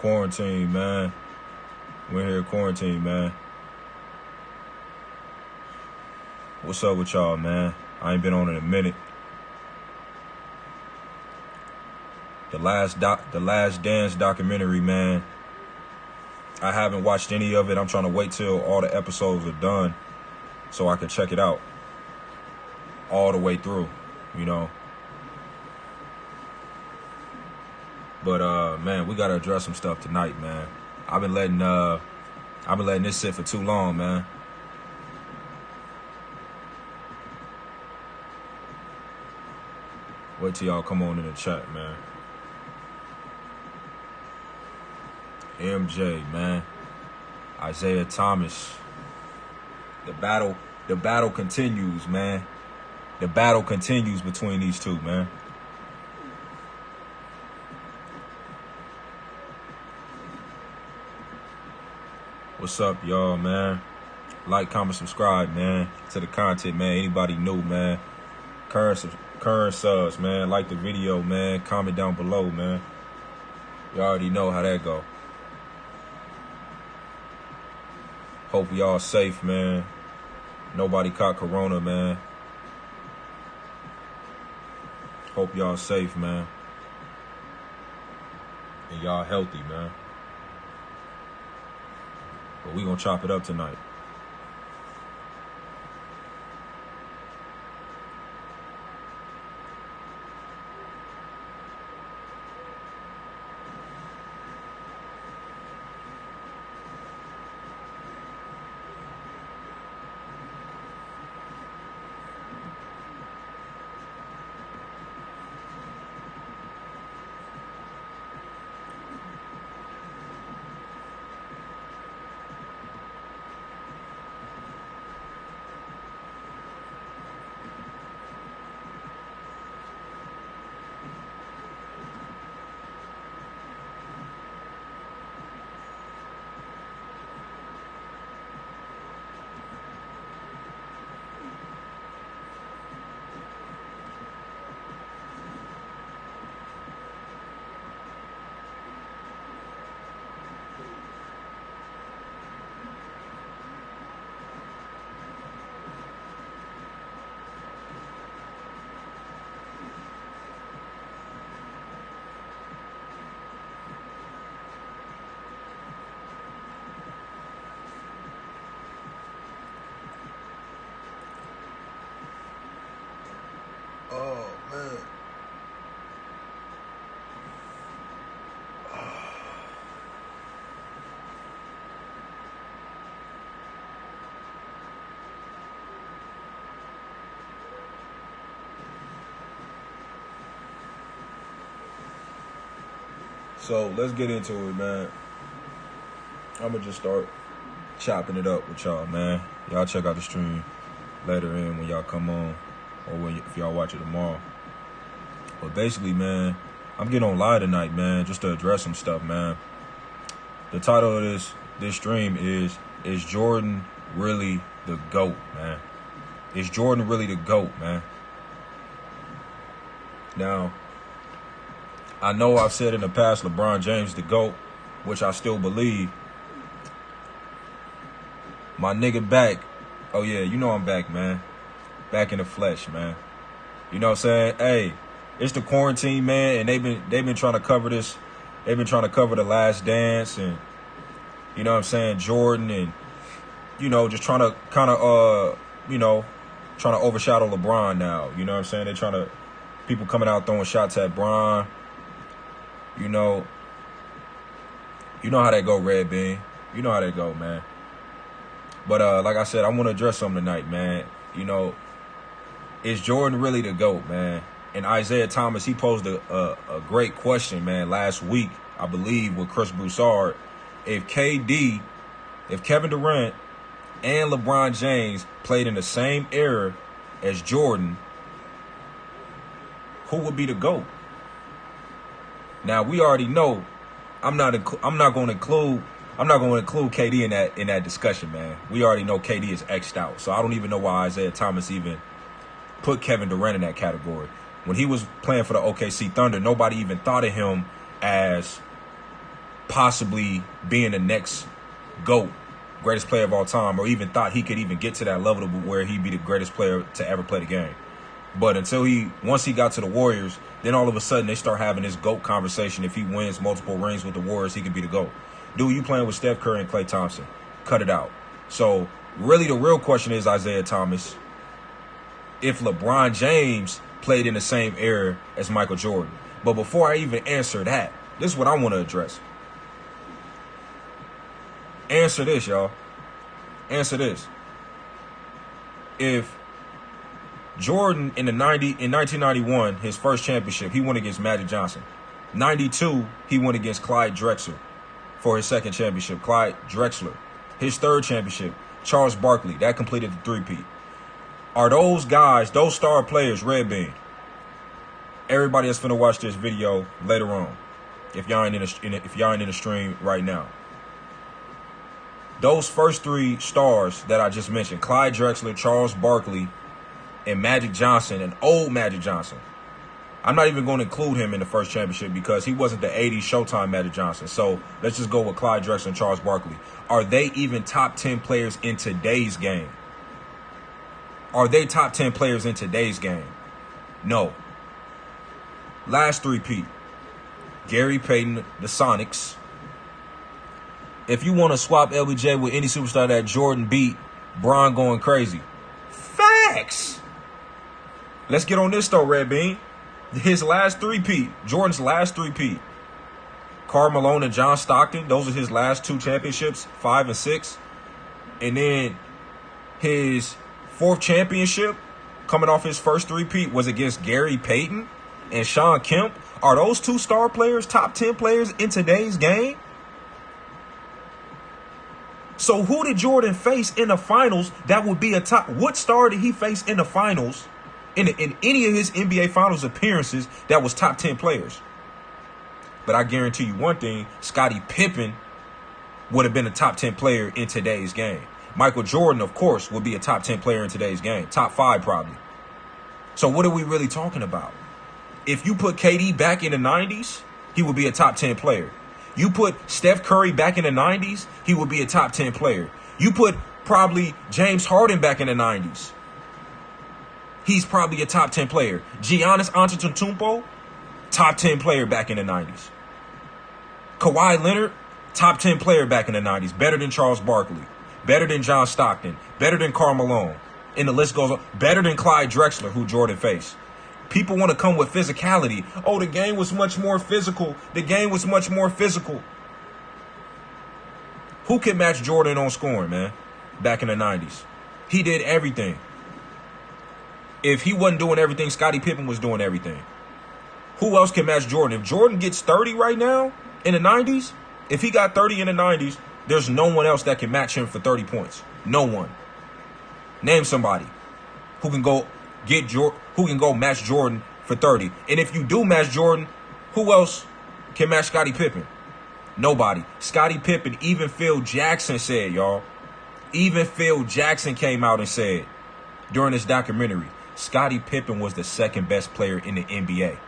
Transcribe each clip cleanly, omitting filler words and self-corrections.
quarantine, man. We're here quarantine, man. What's up with y'all, man? I ain't been on in a minute. The Last Dance documentary, man. I haven't watched any of it. I'm trying to wait till all the episodes are done so I can check it out all the way through, you know. But man, we gotta address some stuff tonight, man. I've been letting this sit for too long, man. Wait till y'all come on in the chat, man. MJ, man. Isaiah Thomas. The battle continues, man. The battle continues between these two, man. What's up, y'all, man? Like, comment, subscribe, man, to the content, man. Anybody new, man? Current subs, man. Like the video, man. Comment down below, man. You already know how that go. Hope we all safe, man. Nobody caught corona, man. Hope y'all safe, man. And y'all healthy, man. But we gonna chop it up tonight. Oh, man. So let's get into it, man. I'm gonna just start chopping it up with y'all, man. Y'all check out the stream later in when y'all come on, or if y'all watch it tomorrow. But basically, man, I'm getting on live tonight, man, just to address some stuff, man. The title of this stream is Jordan really the GOAT, man? Is Jordan really the GOAT, man? Now, I know I've said in the past LeBron James the GOAT, which I still believe. My nigga back. Oh, yeah, you know I'm back, man. Back in the flesh, man. You know what I'm saying? Hey, it's the quarantine, man, and they've been trying to cover this. They've been trying to cover The Last Dance and, you know what I'm saying, Jordan, and, you know, just trying to kind of, you know, trying to overshadow LeBron now. You know what I'm saying? They're trying to, people coming out throwing shots at Bron. You know how that go, Red Bean. You know how that go, man. But like I said, I want to address something tonight, man. You know, is Jordan really the GOAT, man? And Isaiah Thomas, he posed a great question, man, last week, I believe, with Chris Broussard. If Kevin Durant and LeBron James played in the same era as Jordan, who would be the GOAT? Now, we already know I'm not going to include KD in that discussion, man. We already know KD is X'd out. So I don't even know why Isaiah Thomas even put Kevin Durant in that category. When he was playing for the OKC Thunder, nobody even thought of him as possibly being the next GOAT, greatest player of all time, or even thought he could even get to that level where he'd be the greatest player to ever play the game. But once he got to the Warriors, then all of a sudden they start having this GOAT conversation. If he wins multiple rings with the Warriors, he could be the GOAT. Dude, you playing with Steph Curry and Klay Thompson. Cut it out. So really the real question is, Isaiah Thomas, if LeBron James played in the same era as Michael Jordan. But before I even answer that, this is what I want to address. Answer this, y'all. Answer this. If Jordan in 1991, his first championship, he won against Magic Johnson. 92, he won against Clyde Drexler for his second championship. Clyde Drexler. His third championship, Charles Barkley. That completed the three-peat. Are those guys, those star players, Red Bean? Everybody that's finna watch this video later on, if y'all ain't in the stream right now. Those first three stars that I just mentioned, Clyde Drexler, Charles Barkley, and Magic Johnson, and old Magic Johnson. I'm not even going to include him in the first championship because he wasn't the 80s Showtime Magic Johnson. So let's just go with Clyde Drexler and Charles Barkley. Are they even top 10 players in today's game? Are they top 10 players in today's game? No. Last three-peat. Gary Payton, the Sonics. If you want to swap LBJ with any superstar that Jordan beat, Bron going crazy. Facts. Let's get on this though, Red Bean. His last three-peat, Jordan's last three-peat. Karl Malone and John Stockton, those are his last two championships, 5 and 6. And then his fourth championship, coming off his first three-peat, was against Gary Payton and Shawn Kemp. Are those two star players, top 10 players in today's game? So who did Jordan face in the finals that would be a top? What star did he face in the finals, in any of his NBA Finals appearances that was top 10 players? But I guarantee you one thing, Scottie Pippen would have been a top 10 player in today's game. Michael Jordan, of course, would be a top 10 player in today's game. Top 5 probably. So what are we really talking about? If you put KD back in the 90s, he would be a top 10 player. You put Steph Curry back in the 90s, he would be a top 10 player. You put probably James Harden back in the 90s, he's probably a top 10 player. Giannis Antetokounmpo, top 10 player back in the 90s. Kawhi Leonard, top 10 player back in the 90s. Better than Charles Barkley. Better than John Stockton. Better than Karl Malone. And the list goes on. Better than Clyde Drexler, who Jordan faced. People want to come with physicality. Oh, the game was much more physical. The game was much more physical. Who can match Jordan on scoring, man, back in the 90s? He did everything. If he wasn't doing everything, Scottie Pippen was doing everything. Who else can match Jordan? If Jordan gets 30 right now in the 90s, if he got 30 in the 90s, there's no one else that can match him for 30 points. No one. Name somebody who can go match Jordan for 30. And if you do match Jordan, who else can match Scottie Pippen? Nobody. Scottie Pippen, even Phil Jackson said, y'all. Even Phil Jackson came out and said during this documentary, Scottie Pippen was the second best player in the NBA.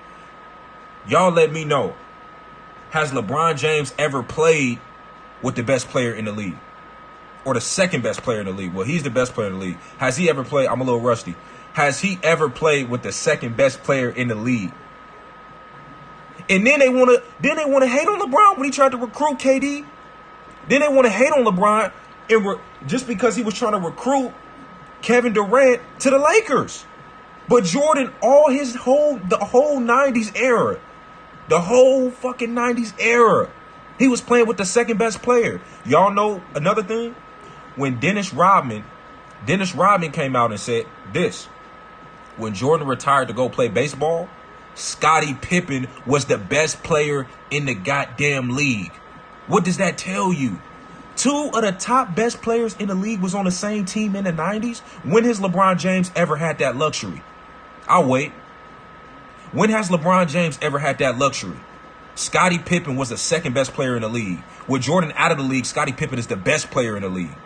Y'all let me know. Has LeBron James ever played with the best player in the league? Or the second best player in the league? Well, he's the best player in the league. Has he ever played? I'm a little rusty. Has he ever played with the second best player in the league? And then they want to hate on LeBron when he tried to recruit KD. Then they want to hate on LeBron just because he was trying to recruit Kevin Durant to the Lakers. But Jordan, the whole 90s era, the whole fucking 90s era, he was playing with the second best player. Y'all know another thing? When Dennis Rodman came out and said this. When Jordan retired to go play baseball, Scottie Pippen was the best player in the goddamn league. What does that tell you? Two of the top best players in the league was on the same team in the 90s. When has LeBron James ever had that luxury? I'll wait. When has LeBron James ever had that luxury? Scottie Pippen was the second best player in the league. With Jordan out of the league, Scottie Pippen is the best player in the league.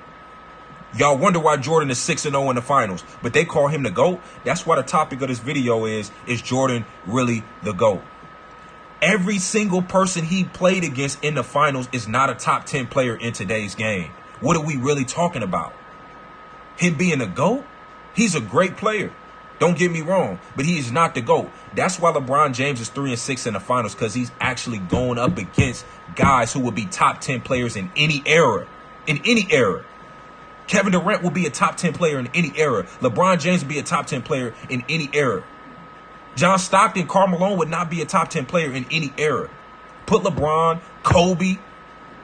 Y'all wonder why Jordan is 6-0 in the finals, but they call him the GOAT. That's why the topic of this video is Jordan really the GOAT? Every single person he played against in the finals is not a top 10 player in today's game. What are we really talking about? Him being a GOAT? He's a great player. Don't get me wrong, but he is not the GOAT. That's why LeBron James is 3-6 in the finals, because he's actually going up against guys who would be top 10 players in any era. In any era. Kevin Durant will be a top 10 player in any era. LeBron James will be a top 10 player in any era. John Stockton, Karl Malone would not be a top 10 player in any era. Put LeBron, Kobe,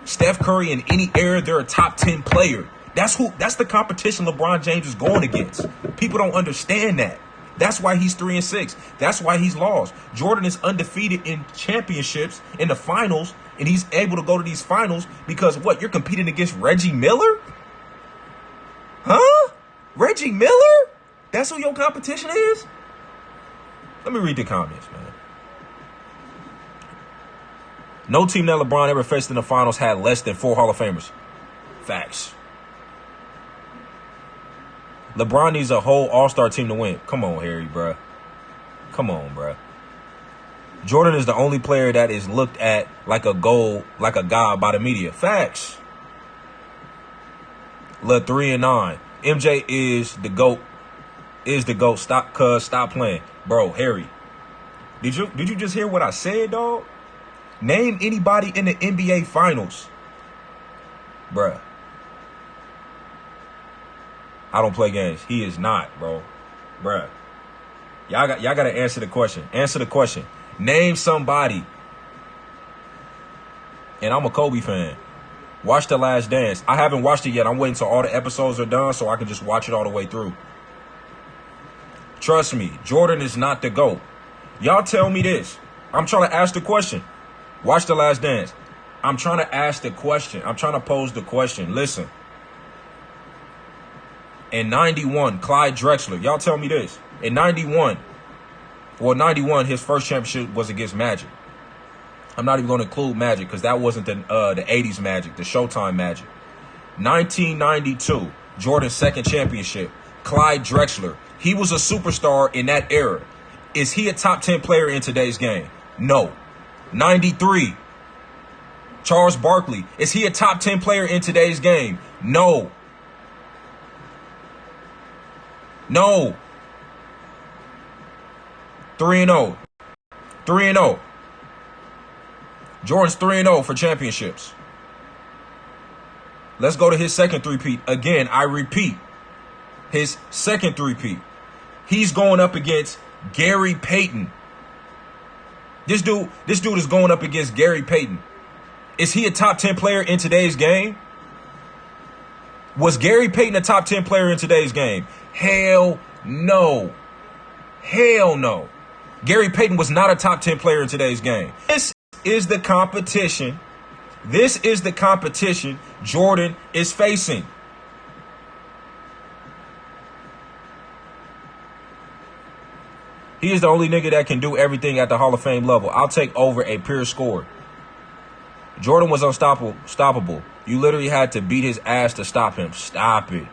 Steph Curry in any era, they're a top 10 player. That's the competition LeBron James is going against. People don't understand that. That's why he's 3-6. That's why he's lost. Jordan is undefeated in championships, in the finals, and he's able to go to these finals because what? You're competing against Reggie Miller? Huh? Reggie Miller? That's who your competition is? Let me read the comments, man. No team that LeBron ever faced in the finals had less than 4 Hall of Famers. Facts. LeBron needs a whole all-star team to win. Come on, Harry, bruh. Come on, bruh. Jordan is the only player that is looked at like a goal, like a god by the media. Facts. 3-9. MJ is the GOAT. Is the GOAT. Stop playing. Bro, Harry. Did you just hear what I said, dog? Name anybody in the NBA Finals. Bruh. I don't play games. He is not, bro. Bruh. Y'all got to answer the question. Answer the question. Name somebody. And I'm a Kobe fan. Watch The Last Dance. I haven't watched it yet. I'm waiting till all the episodes are done so I can just watch it all the way through. Trust me, Jordan is not the GOAT. Y'all tell me this. I'm trying to ask the question. Watch The Last Dance. I'm trying to ask the question. I'm trying to pose the question. Listen. In 91, Clyde Drexler. Y'all tell me this. In 91, his first championship was against Magic. I'm not even going to include Magic because that wasn't the 80s Magic, the Showtime Magic. 1992, Jordan's second championship. Clyde Drexler. He was a superstar in that era. Is he a top 10 player in today's game? No. 93, Charles Barkley. Is he a top 10 player in today's game? No. No. 3-0. 3-0. Jordan's 3-0 for championships. Let's go to his second three-peat. Again, I repeat. His second three-peat. He's going up against Gary Payton. This dude is going up against Gary Payton. Is he a top 10 player in today's game? Was Gary Payton a top 10 player in today's game? Hell no. Hell no. Gary Payton was not a top 10 player in today's game. This is the competition. This is the competition Jordan is facing. He is the only nigga that can do everything at the Hall of Fame level. I'll take over a pure score. Jordan was unstoppable. You literally had to beat his ass to stop him. Stop it.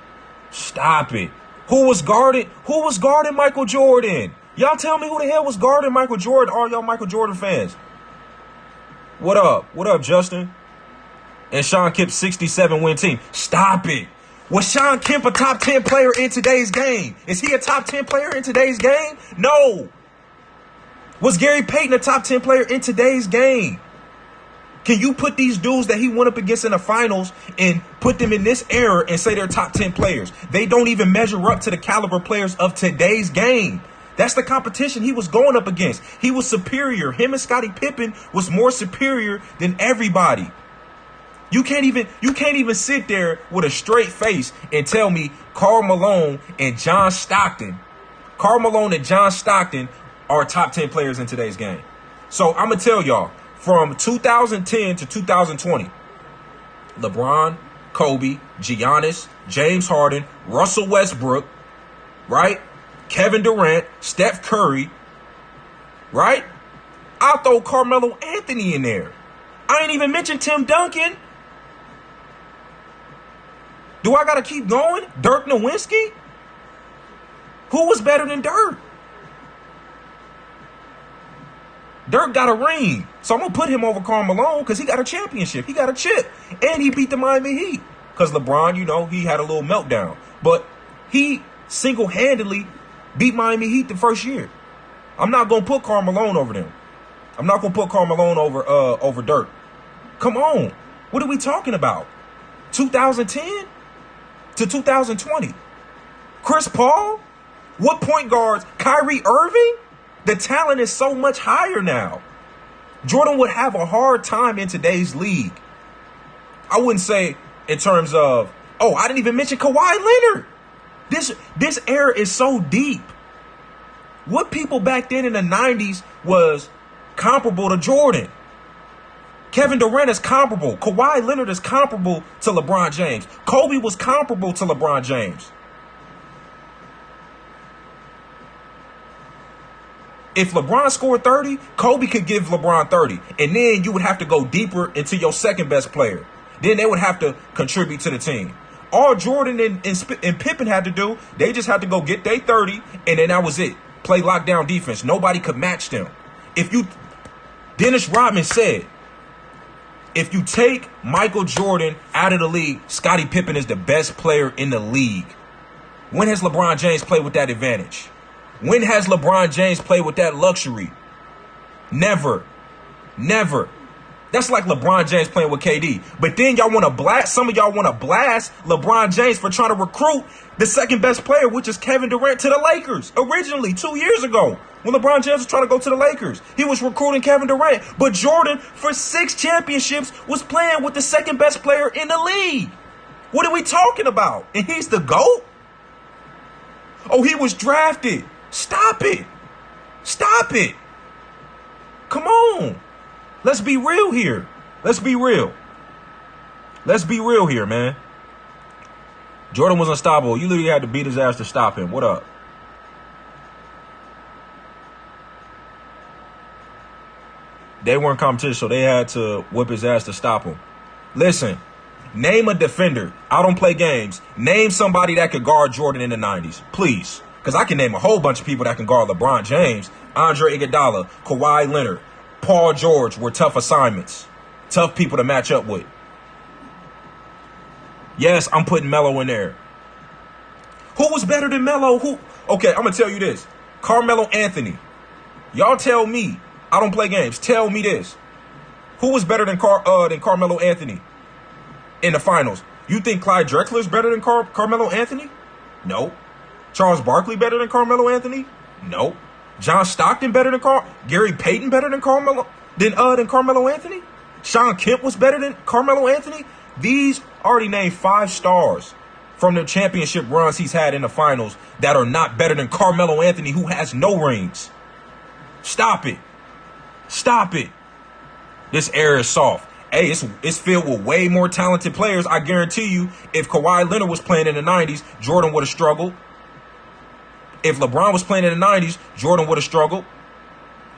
Stop it. Who was guarding Michael Jordan? Y'all tell me who the hell was guarding Michael Jordan, all y'all Michael Jordan fans. What up? What up, Justin? And Sean Kemp's 67 win team. Stop it. Was Sean Kemp a top 10 player in today's game? Is he a top 10 player in today's game? No. Was Gary Payton a top 10 player in today's game? Can you put these dudes that he went up against in the finals and put them in this era and say they're top 10 players? They don't even measure up to the caliber players of today's game. That's the competition he was going up against. He was superior. Him and Scottie Pippen was more superior than everybody. You can't even sit there with a straight face and tell me Karl Malone and John Stockton are top 10 players in today's game. So I'm going to tell y'all, from 2010 to 2020, LeBron, Kobe, Giannis, James Harden, Russell Westbrook, right? Kevin Durant, Steph Curry, right? I'll throw Carmelo Anthony in there. I ain't even mentioned Tim Duncan. Do I got to keep going? Dirk Nowitzki? Who was better than Dirk? Dirk got a ring. So I'm going to put him over Karl Malone because he got a championship. He got a chip. And he beat the Miami Heat. Because LeBron, you know, he had a little meltdown. But he single-handedly beat Miami Heat the first year. I'm not going to put Karl Malone over them. I'm not going to put Karl Malone over Dirk. Come on. What are we talking about? 2010 to 2020. Chris Paul? What point guards? Kyrie Irving? The talent is so much higher now. Jordan would have a hard time in today's league. I wouldn't say in terms of, oh, I didn't even mention Kawhi Leonard. This era is so deep. What people back then in the 90s was comparable to Jordan. Kevin Durant is comparable. Kawhi Leonard is comparable to LeBron James. Kobe was comparable to LeBron James. If LeBron scored 30, Kobe could give LeBron 30. And then you would have to go deeper into your second best player. Then they would have to contribute to the team. All Jordan and Pippen had to do, they just had to go get their 30, and then that was it. Play lockdown defense. Nobody could match them. Dennis Rodman said, if you take Michael Jordan out of the league, Scottie Pippen is the best player in the league. When has LeBron James played with that advantage? When has LeBron James played with that luxury? Never. Never. That's like LeBron James playing with KD. But then y'all want to blast, some of y'all want to blast LeBron James for trying to recruit the second best player, which is Kevin Durant, to the Lakers. Originally, 2 years ago, when LeBron James was trying to go to the Lakers, he was recruiting Kevin Durant. But Jordan, for 6 championships, was playing with the second best player in the league. What are we talking about? And he's the GOAT? Oh, he was drafted. Stop it. Stop it. Come on. Let's be real here. Let's be real. Let's be real here, man. Jordan was unstoppable. You literally had to beat his ass to stop him. What up? They weren't competition, so they had to whip his ass to stop him. Listen, name a defender. I don't play games. Name somebody that could guard Jordan in the 90s. Please. Because I can name a whole bunch of people that can guard LeBron James, Andre Iguodala, Kawhi Leonard, Paul George were tough assignments. Tough people to match up with. Yes, I'm putting Melo in there. Who was better than Melo? Okay, I'm going to tell you this. Carmelo Anthony. Y'all tell me. I don't play games. Tell me this. Who was better than Carmelo Anthony in the finals? You think Clyde Drexler is better than Carmelo Anthony? No. Charles Barkley better than Carmelo Anthony? No. John Stockton better than Gary Payton better than Carmelo Anthony? Sean Kemp was better than Carmelo Anthony? These already named 5 stars from the championship runs he's had in the finals that are not better than Carmelo Anthony, who has no rings. Stop it. Stop it. This era is soft. Hey, it's filled with way more talented players. I guarantee you, if Kawhi Leonard was playing in the 90s, Jordan would have struggled. If LeBron was playing in the 90s, Jordan would have struggled.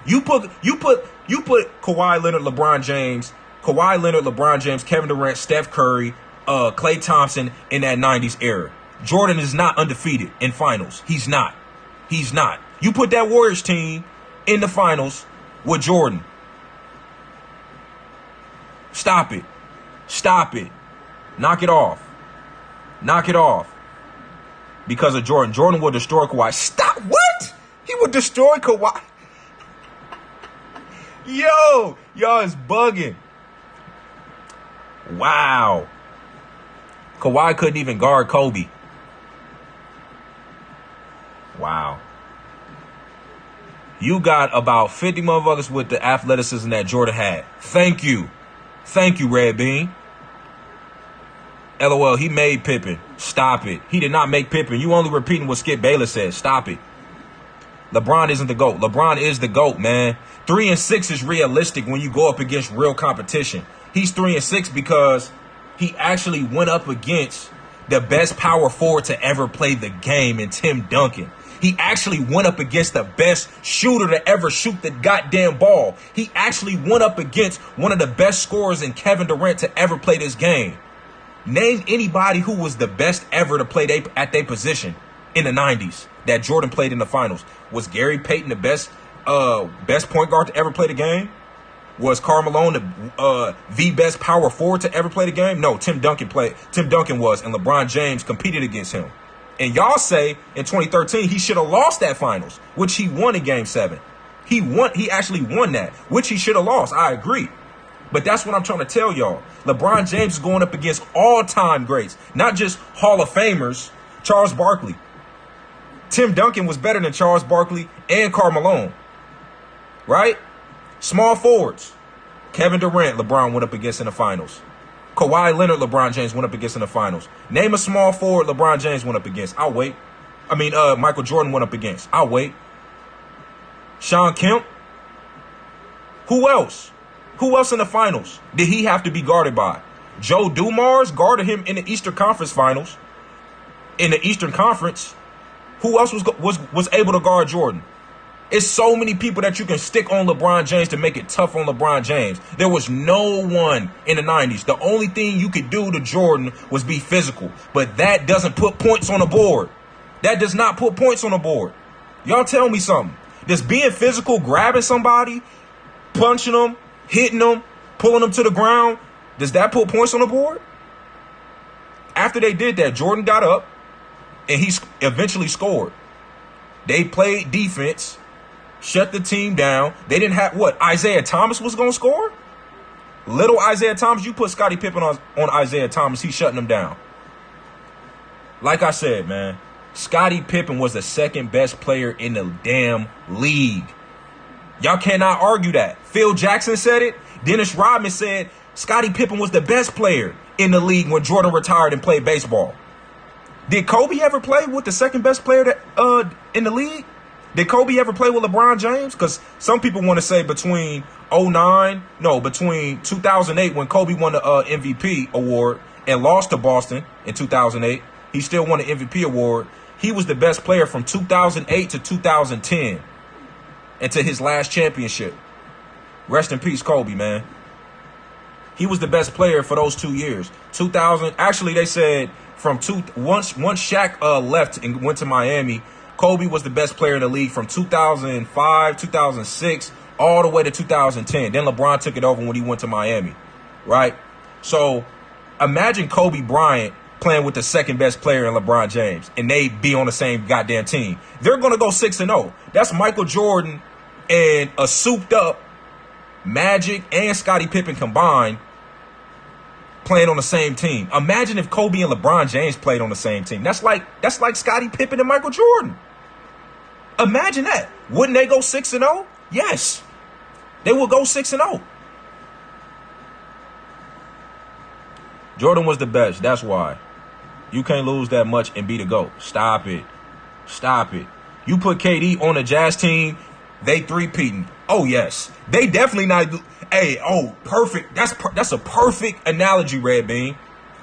You put Kawhi Leonard, LeBron James, Kevin Durant, Steph Curry, Klay Thompson in that 90s era. Jordan is not undefeated in finals. He's not. He's not. You put that Warriors team in the finals with Jordan. Stop it. Stop it. Knock it off. Knock it off. Because of Jordan. Jordan will destroy Kawhi. Stop. What? He would destroy Kawhi. Yo, y'all is bugging. Wow. Kawhi couldn't even guard Kobe. Wow. You got about 50 motherfuckers with the athleticism that Jordan had. Thank you. Thank you, Red Bean. LOL, he made Pippen. Stop it. He did not make Pippen. You only repeating what Skip Bayless said. Stop it. LeBron isn't the GOAT. LeBron is the GOAT, man. 3-6 is realistic when you go up against real competition. He's 3-6 because he actually went up against the best power forward to ever play the game in Tim Duncan. He actually went up against the best shooter to ever shoot the goddamn ball. He actually went up against one of the best scorers in Kevin Durant to ever play this game. Name anybody who was the best ever to play at their position in the 90s that Jordan played in the finals. Was Gary Payton the best best point guard to ever play the game? Was Karl Malone the best power forward to ever play the game? No, Tim Duncan was, and LeBron James competed against him. And y'all say in 2013 he should have lost that finals, which he won in Game 7. He actually won that, which he should have lost. I agree. But that's what I'm trying to tell y'all. LeBron James is going up against all-time greats, not just Hall of Famers. Charles Barkley. Tim Duncan was better than Charles Barkley and Karl Malone. Right? Small forwards. Kevin Durant, LeBron went up against in the finals. Kawhi Leonard, LeBron James went up against in the finals. Name a small forward LeBron James went up against. I'll wait. Michael Jordan went up against. I'll wait. Shawn Kemp. Who else? Who else in the finals did he have to be guarded by? Joe Dumars guarded him in the Eastern Conference Finals. In the Eastern Conference, who else was able to guard Jordan? It's so many people that you can stick on LeBron James to make it tough on LeBron James. There was no one in the 90s. The only thing you could do to Jordan was be physical. But that doesn't put points on the board. That does not put points on the board. Y'all tell me something. Does being physical, grabbing somebody, punching them, hitting them, pulling them to the ground, does that put points on the board? After they did that, Jordan got up and he eventually scored. They played defense, shut the team down. They didn't have what? Isaiah Thomas was going to score? Little Isaiah Thomas, you put Scottie Pippen on Isaiah Thomas, he's shutting them down. Like I said, man, Scottie Pippen was the second best player in the damn league. Y'all cannot argue that. Phil Jackson said it. Dennis Rodman said Scottie Pippen was the best player in the league when Jordan retired and played baseball. Did Kobe ever play with the second best player in the league? Did Kobe ever play with LeBron James? Because some people want to say between 2008 when Kobe won the MVP award and lost to Boston in 2008, he still won the MVP award. He was the best player from 2008 to 2010 and to his last championship. Rest in peace, Kobe, man. He was the best player for those 2 years. 2000, actually, they said once Shaq left and went to Miami, Kobe was the best player in the league from 2005, 2006, all the way to 2010. Then LeBron took it over when he went to Miami, right? So imagine Kobe Bryant playing with the second best player in LeBron James, and they be on the same goddamn team. They're going to go 6-0. That's Michael Jordan and a souped up Magic and Scottie Pippen combined playing on the same team. Imagine if Kobe and LeBron James played on the same team. That's like Scottie Pippen and Michael Jordan. Imagine that. Wouldn't they go 6-0? Yes. They would go 6-0. Jordan was the best. That's why. You can't lose that much and be the GOAT. Stop it. Stop it. You put KD on a Jazz team, they three-peating. Oh, yes. They definitely not. Hey, perfect. That's a perfect analogy, Red Bean.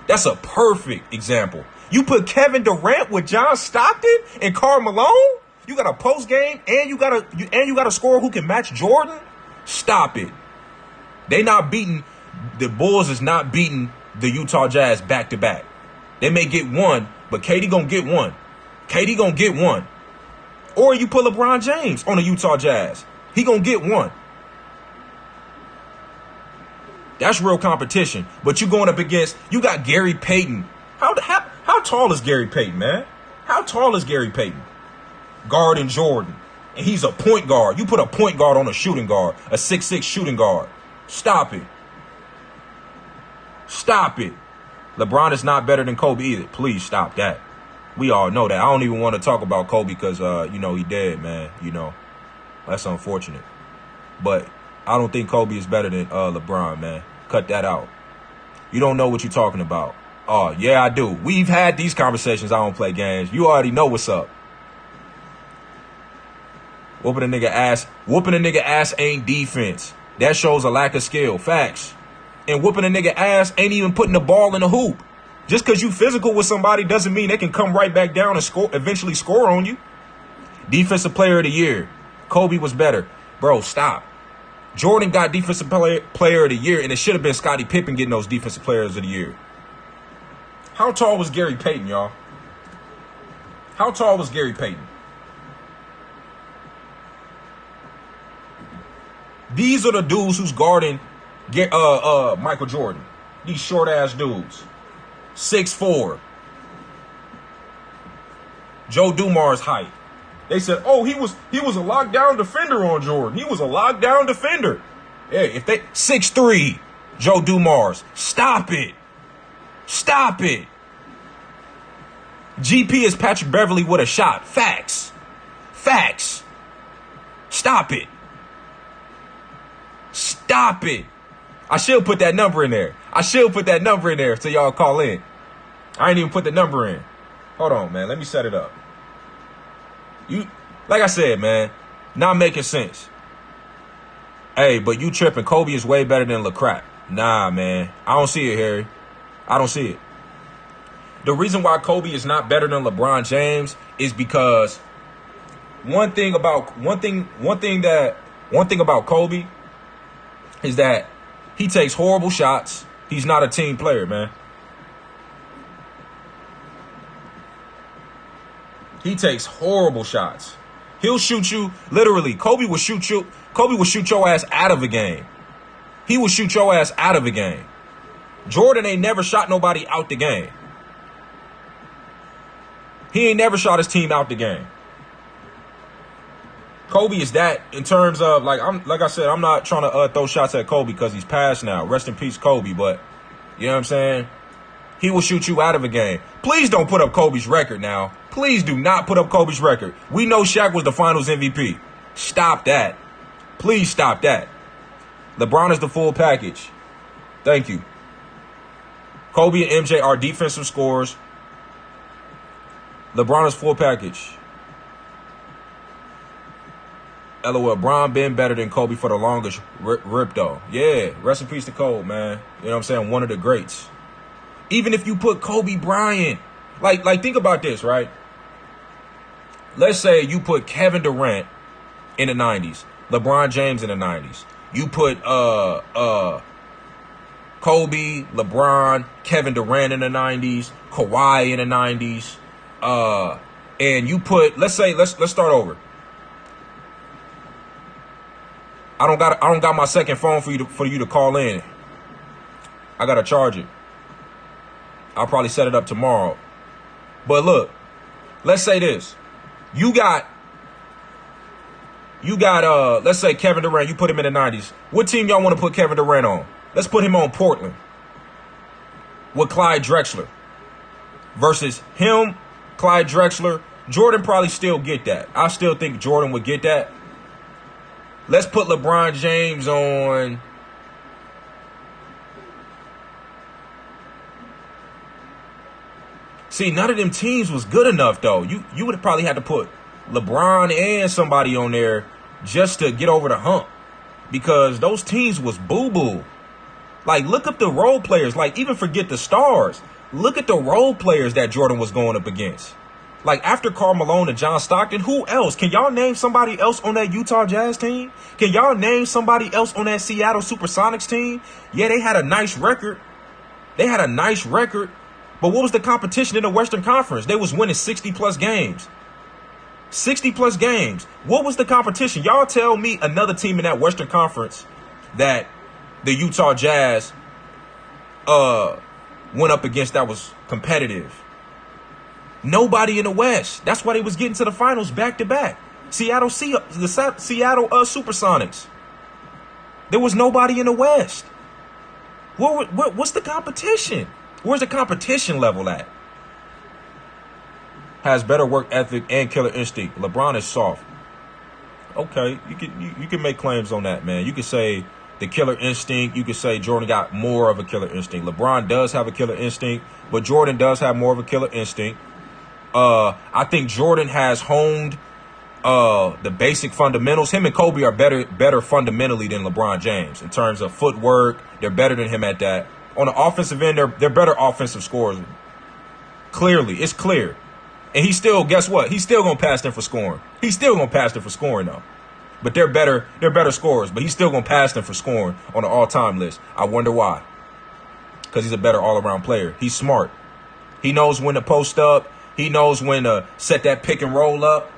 That's a perfect example. You put Kevin Durant with John Stockton and Karl Malone. You got a post game and you got a scorer who can match Jordan. Stop it. They not beating. The Bulls is not beating the Utah Jazz back to back. They may get one, but KD gonna get one. KD gonna get one. Or you put LeBron James on the Utah Jazz. He gonna get one. That's real competition. But you going up against, you got Gary Payton. How tall is Gary Payton, man? How tall is Gary Payton? Guarding Jordan. And he's a point guard. You put a point guard on a shooting guard. A 6'6" shooting guard. Stop it. Stop it. LeBron is not better than Kobe either. Please stop that. We all know that. I don't even want to talk about Kobe because, he dead, man. That's unfortunate. But I don't think Kobe is better than LeBron, man. Cut that out. You don't know what you're talking about. Oh, yeah, I do. We've had these conversations. I don't play games. You already know what's up. Whooping a nigga ass ain't defense. That shows a lack of skill. Facts. And whooping a nigga ass ain't even putting the ball in the hoop. Just because you physical with somebody doesn't mean they can come right back down and eventually score on you. Defensive player of the year. Kobe was better. Bro, stop. Jordan got defensive player of the year, and it should have been Scottie Pippen getting those defensive players of the year. How tall was Gary Payton, y'all? How tall was Gary Payton? These are the dudes who's guarding Michael Jordan. These short ass dudes. 6'4". Joe Dumars' height. They said, oh, he was a lockdown defender on Jordan. He was a lockdown defender. Yeah, if they 6'3", Joe Dumars. Stop it. Stop it. GP is Patrick Beverly with a shot. Facts. Facts. Stop it. Stop it. I should put that number in there. I should put that number in there so y'all call in. I ain't even put the number in. Hold on, man. Let me set it up. You, like I said, man, not making sense. Hey, but you tripping. Kobe is way better than LeCrap. Nah, man. I don't see it, Harry. I don't see it. The reason why Kobe is not better than LeBron James is because one thing about Kobe is that he takes horrible shots. He's not a team player, man. He takes horrible shots. He'll shoot you literally. Kobe will shoot your ass out of a game. He will shoot your ass out of a game. Jordan ain't never shot nobody out the game. He ain't never shot his team out the game. Kobe is that in terms of like I said, I'm not trying to throw shots at Kobe because he's passed now. Rest in peace, Kobe. But you know what I'm saying? He will shoot you out of a game. Please don't put up Kobe's record now. Please do not put up Kobe's record. We know Shaq was the finals MVP. Stop that. Please stop that. LeBron is the full package. Thank you. Kobe and MJ are defensive scorers. LeBron is full package. LOL. Bron been better than Kobe for the longest. Rip though. Yeah. Rest in peace to Kobe, man. You know what I'm saying? One of the greats. Even if you put Kobe Bryant, like think about this, right? Let's say you put Kevin Durant in the 90s, LeBron James in the 90s. You put Kobe, LeBron, Kevin Durant in the 90s, Kawhi in the 90s, and you put let's start over. I don't got my second phone for you to call in. I gotta charge it. I'll probably set it up tomorrow. But look, let's say this. You got let's say Kevin Durant, you put him in the 90s. What team y'all want to put Kevin Durant on? Let's put him on Portland with Clyde Drexler versus him, Clyde Drexler. Jordan probably still get that. I still think Jordan would get that. Let's put LeBron James on See, none of them teams was good enough, though. You would have probably had to put LeBron and somebody on there just to get over the hump because those teams was boo-boo. Like, look up the role players. Like, even forget the stars. Look at the role players that Jordan was going up against. Like, after Karl Malone and John Stockton, who else? Can y'all name somebody else on that Utah Jazz team? Can y'all name somebody else on that Seattle Supersonics team? Yeah, they had a nice record. But what was the competition in the Western Conference? They was winning 60-plus games. 60-plus games. What was the competition? Y'all tell me another team in that Western Conference that the Utah Jazz went up against that was competitive. Nobody in the West. That's why they was getting to the finals back-to-back. The Seattle Supersonics. There was nobody in the West. What's the competition? Where's the competition level at? Has better work ethic and killer instinct. LeBron is soft. Okay, you can make claims on that, man. You could say the killer instinct. You could say Jordan got more of a killer instinct. LeBron does have a killer instinct, but Jordan does have more of a killer instinct. I think Jordan has honed the basic fundamentals. Him and Kobe are better fundamentally than LeBron James in terms of footwork. They're better than him at that. On the offensive end, they're better offensive scorers. Clearly, it's clear. And he still, guess what? He's still gonna pass them for scoring. He's still gonna pass them for scoring though. But they're better scorers. But he's still gonna pass them for scoring on the all-time list. I wonder why. Because he's a better all-around player. He's smart. He knows when to post up. He knows when to set that pick and roll up.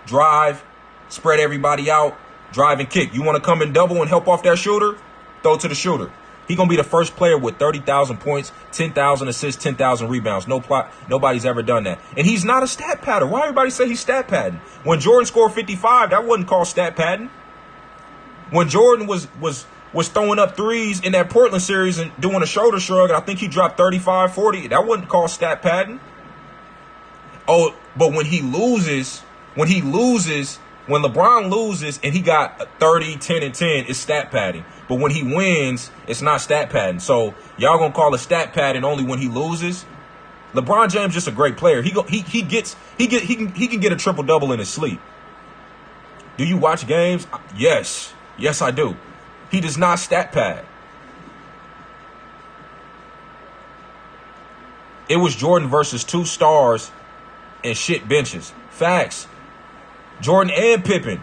Drive. Spread everybody out. Drive and kick. You want to come and double and help off that shooter? Throw it to the shooter. He going to be the first player with 30,000 points, 10,000 assists, 10,000 rebounds. Nobody's ever done that. And he's not a stat padder. Why everybody say he's stat padding? When Jordan scored 55, that wasn't called stat padding. When Jordan was throwing up threes in that Portland series and doing a shoulder shrug, and I think he dropped 35, 40, that wasn't called stat padding. Oh, but when LeBron loses and he got 30, 10, and 10, it's stat padding. But when he wins, it's not stat padding. So y'all gonna call it stat padding only when he loses? LeBron James just a great player. He can get a triple double in his sleep. Do you watch games? Yes, I do. He does not stat pad. It was Jordan versus two stars and shit benches. Facts. Jordan and Pippen.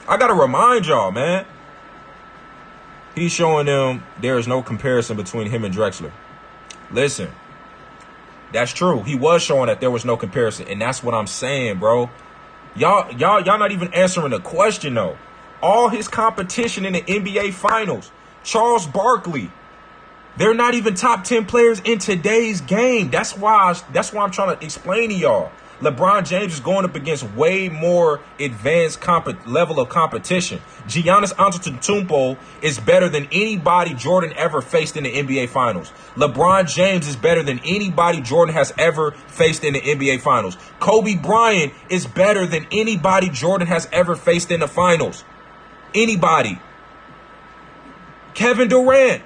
I got to remind y'all, man. He's showing them there is no comparison between him and Drexler. Listen, that's true. He was showing that there was no comparison, and that's what I'm saying, bro. Y'all not even answering the question, though. All his competition in the NBA Finals, Charles Barkley, they're not even top 10 players in today's game. That's why I'm trying to explain to y'all. LeBron James is going up against way more advanced level of competition. Giannis Antetokounmpo is better than anybody Jordan ever faced in the NBA Finals. LeBron James is better than anybody Jordan has ever faced in the NBA Finals. Kobe Bryant is better than anybody Jordan has ever faced in the Finals. Anybody. Kevin Durant,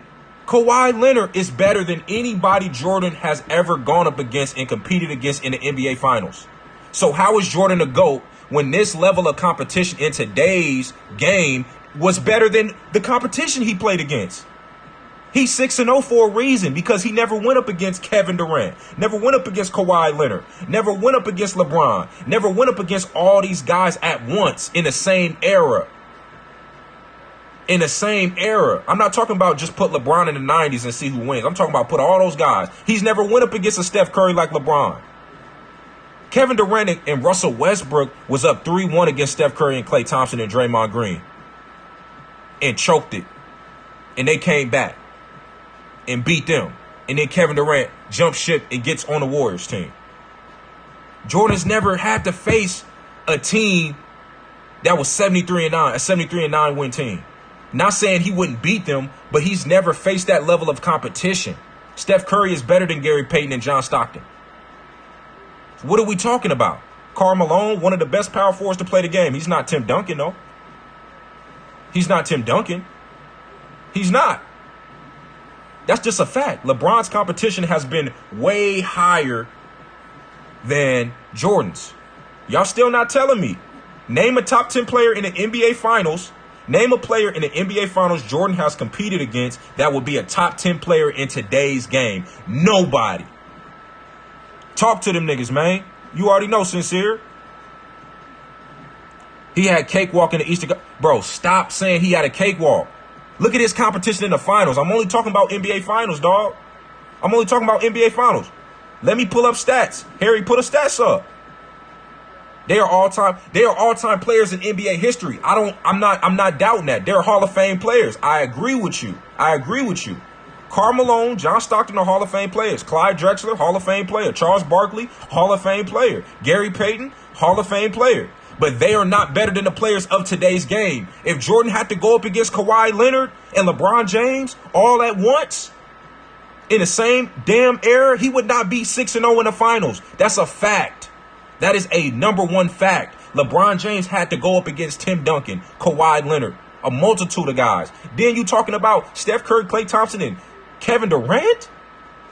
Kawhi Leonard is better than anybody Jordan has ever gone up against and competed against in the NBA Finals. So how is Jordan a GOAT when this level of competition in today's game was better than the competition he played against? He's 6-0 for a reason, because he never went up against Kevin Durant, never went up against Kawhi Leonard, never went up against LeBron, never went up against all these guys at once in the same era. In the same era. I'm not talking about just put LeBron in the 90s and see who wins. I'm talking about put all those guys. He's never went up against a Steph Curry like LeBron. Kevin Durant and Russell Westbrook was up 3-1 against Steph Curry and Klay Thompson and Draymond Green. And choked it. And they came back and beat them. And then Kevin Durant jumps ship and gets on the Warriors team. Jordan's never had to face a team that was 73-9, a 73-9 win team. Not saying he wouldn't beat them, but he's never faced that level of competition. Steph Curry is better than Gary Payton and John Stockton. What are we talking about? Karl Malone, one of the best power forwards to play the game. He's not Tim Duncan, though. He's not Tim Duncan. He's not. That's just a fact. LeBron's competition has been way higher than Jordan's. Y'all still not telling me. Name a top 10 player in the NBA Finals. Name a player in the NBA Finals Jordan has competed against that would be a top 10 player in today's game. Nobody. Talk to them niggas, man. You already know, Sincere. He had cakewalk in the Eastern. Bro, stop saying he had a cakewalk. Look at his competition in the Finals. I'm only talking about NBA Finals, dog. I'm only talking about NBA Finals. Let me pull up stats. Harry, put the stats up. They are all-time players in NBA history. I'm not doubting that. They're Hall of Fame players. I agree with you. Karl Malone, John Stockton are Hall of Fame players. Clyde Drexler, Hall of Fame player. Charles Barkley, Hall of Fame player. Gary Payton, Hall of Fame player. But they are not better than the players of today's game. If Jordan had to go up against Kawhi Leonard and LeBron James all at once in the same damn era, he would not be 6-0 in the Finals. That's a fact. That is a number one fact. LeBron James had to go up against Tim Duncan, Kawhi Leonard, a multitude of guys. Then you talking about Steph Curry, Klay Thompson, and Kevin Durant?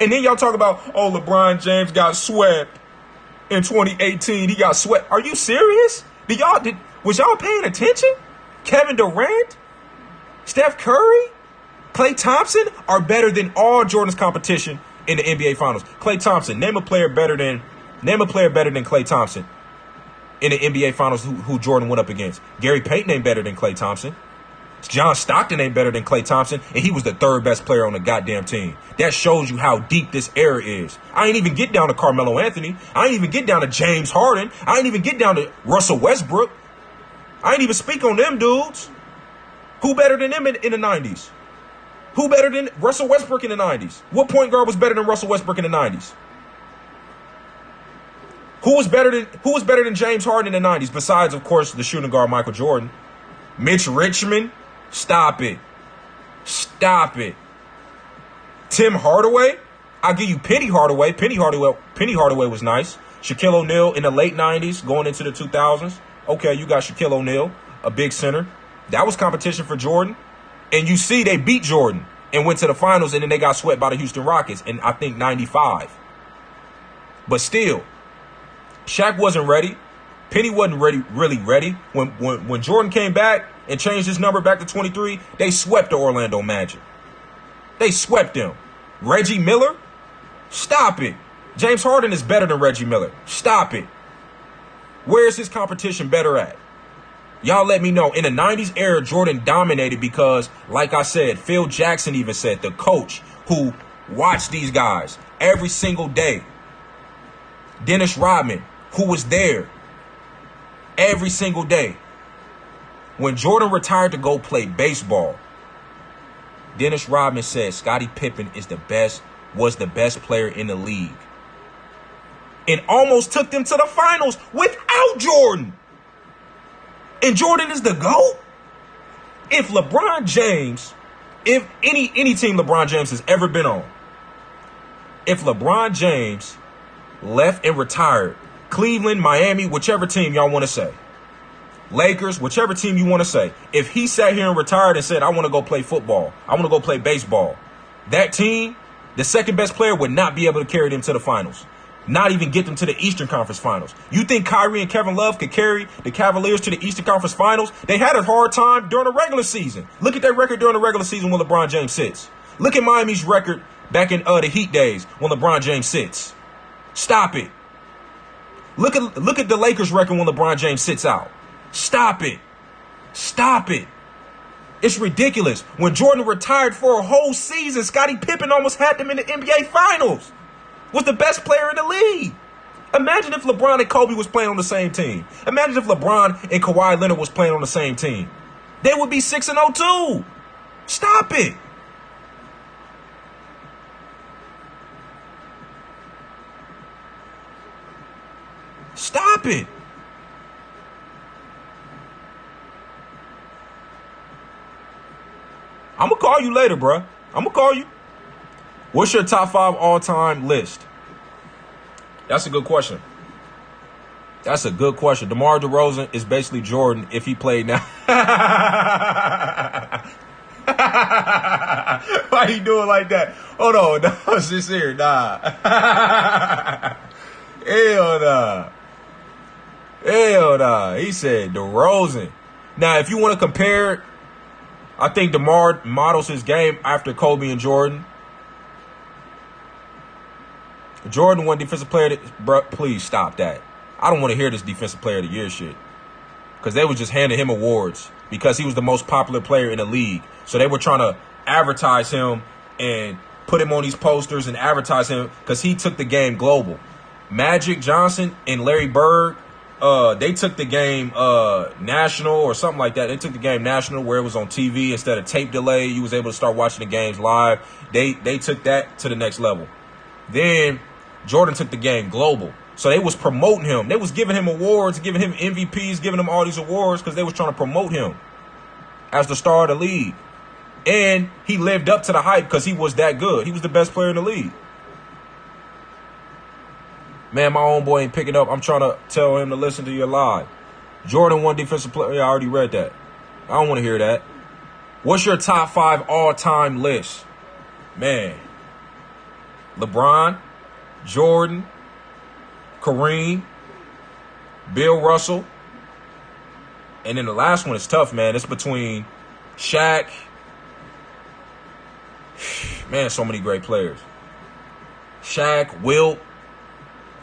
And then y'all talk about, oh, LeBron James got swept in 2018. He got swept. Are you serious? Was y'all paying attention? Kevin Durant, Steph Curry, Klay Thompson are better than all Jordan's competition in the NBA Finals. Klay Thompson, name a player better than Klay Thompson in the NBA Finals who Jordan went up against. Gary Payton ain't better than Klay Thompson. John Stockton ain't better than Klay Thompson, and he was the third best player on the goddamn team. That shows you how deep this era is. I ain't even get down to Carmelo Anthony. I ain't even get down to James Harden. I ain't even get down to Russell Westbrook. I ain't even speak on them dudes. Who better than them in the 90s? Who better than Russell Westbrook in the 90s? What point guard was better than Russell Westbrook in the 90s? Who was better than James Harden in the 90s, besides, of course, the shooting guard Michael Jordan? Mitch Richmond? Stop it. Stop it. Tim Hardaway? I'll give you Penny Hardaway. Penny Hardaway was nice. Shaquille O'Neal in the late 90s, going into the 2000s. Okay, you got Shaquille O'Neal, a big center. That was competition for Jordan. And you see they beat Jordan and went to the finals, and then they got swept by the Houston Rockets in, I think, 95. But still, Shaq wasn't ready. Penny wasn't really ready. When Jordan came back and changed his number back to 23, they swept the Orlando Magic. They swept them. Reggie Miller? Stop it. James Harden is better than Reggie Miller. Stop it. Where's his competition better at? Y'all let me know. In the 90s era, Jordan dominated because, like I said, Phil Jackson even said, the coach who watched these guys every single day. Dennis Rodman, who was there every single day. When Jordan retired to go play baseball, Dennis Rodman said Scottie Pippen was the best player in the league. And almost took them to the finals without Jordan. And Jordan is the GOAT? If LeBron James, if any team LeBron James has ever been on, if LeBron James left and retired, Cleveland, Miami, whichever team y'all want to say, Lakers, whichever team you want to say, if he sat here and retired and said, I want to go play football, I want to go play baseball, that team, the second best player, would not be able to carry them to the finals. Not even get them to the Eastern Conference Finals. You think Kyrie and Kevin Love could carry the Cavaliers to the Eastern Conference Finals? They had a hard time during the regular season. Look at their record during the regular season when LeBron James sits. Look at Miami's record back in the Heat days when LeBron James sits. Stop it. Look at the Lakers' record when LeBron James sits out. Stop it. Stop it. It's ridiculous. When Jordan retired for a whole season, Scottie Pippen almost had them in the NBA Finals. Was the best player in the league. Imagine if LeBron and Kobe was playing on the same team. Imagine if LeBron and Kawhi Leonard was playing on the same team. They would be 6-0 too. Stop it. Stop it. I'm going to call you later, bruh. I'm going to call you. What's your top 5 all-time list? That's a good question. That's a good question. DeMar DeRozan is basically Jordan if he played now. Why you doing like that? Hold on. No, sincere. Nah. Hell nah. Hell nah. He said DeRozan. Now, if you want to compare, I think DeMar models his game after Kobe and Jordan. Jordan won defensive player. Bro, please stop that. I don't want to hear this defensive player of the year shit. Because they was just handing him awards because he was the most popular player in the league. So they were trying to advertise him and put him on these posters and advertise him because he took the game global. Magic Johnson and Larry Bird, they took the game national or something like that. They took the game national where it was on TV instead of tape delay. You was able to start watching the games live. They took that to the next level. Then Jordan took the game global. So they was promoting him. They was giving him awards, giving him MVPs, giving him all these awards because they was trying to promote him as the star of the league. And he lived up to the hype because he was that good. He was the best player in the league. Man, my own boy ain't picking up. I'm trying to tell him to listen to your live. Jordan won defensive player. Yeah, I already read that. I don't want to hear that. What's your top 5 all-time list? Man. LeBron, Jordan, Kareem, Bill Russell. And then the last one is tough, man. It's between Shaq. Man, so many great players. Shaq, Wilt.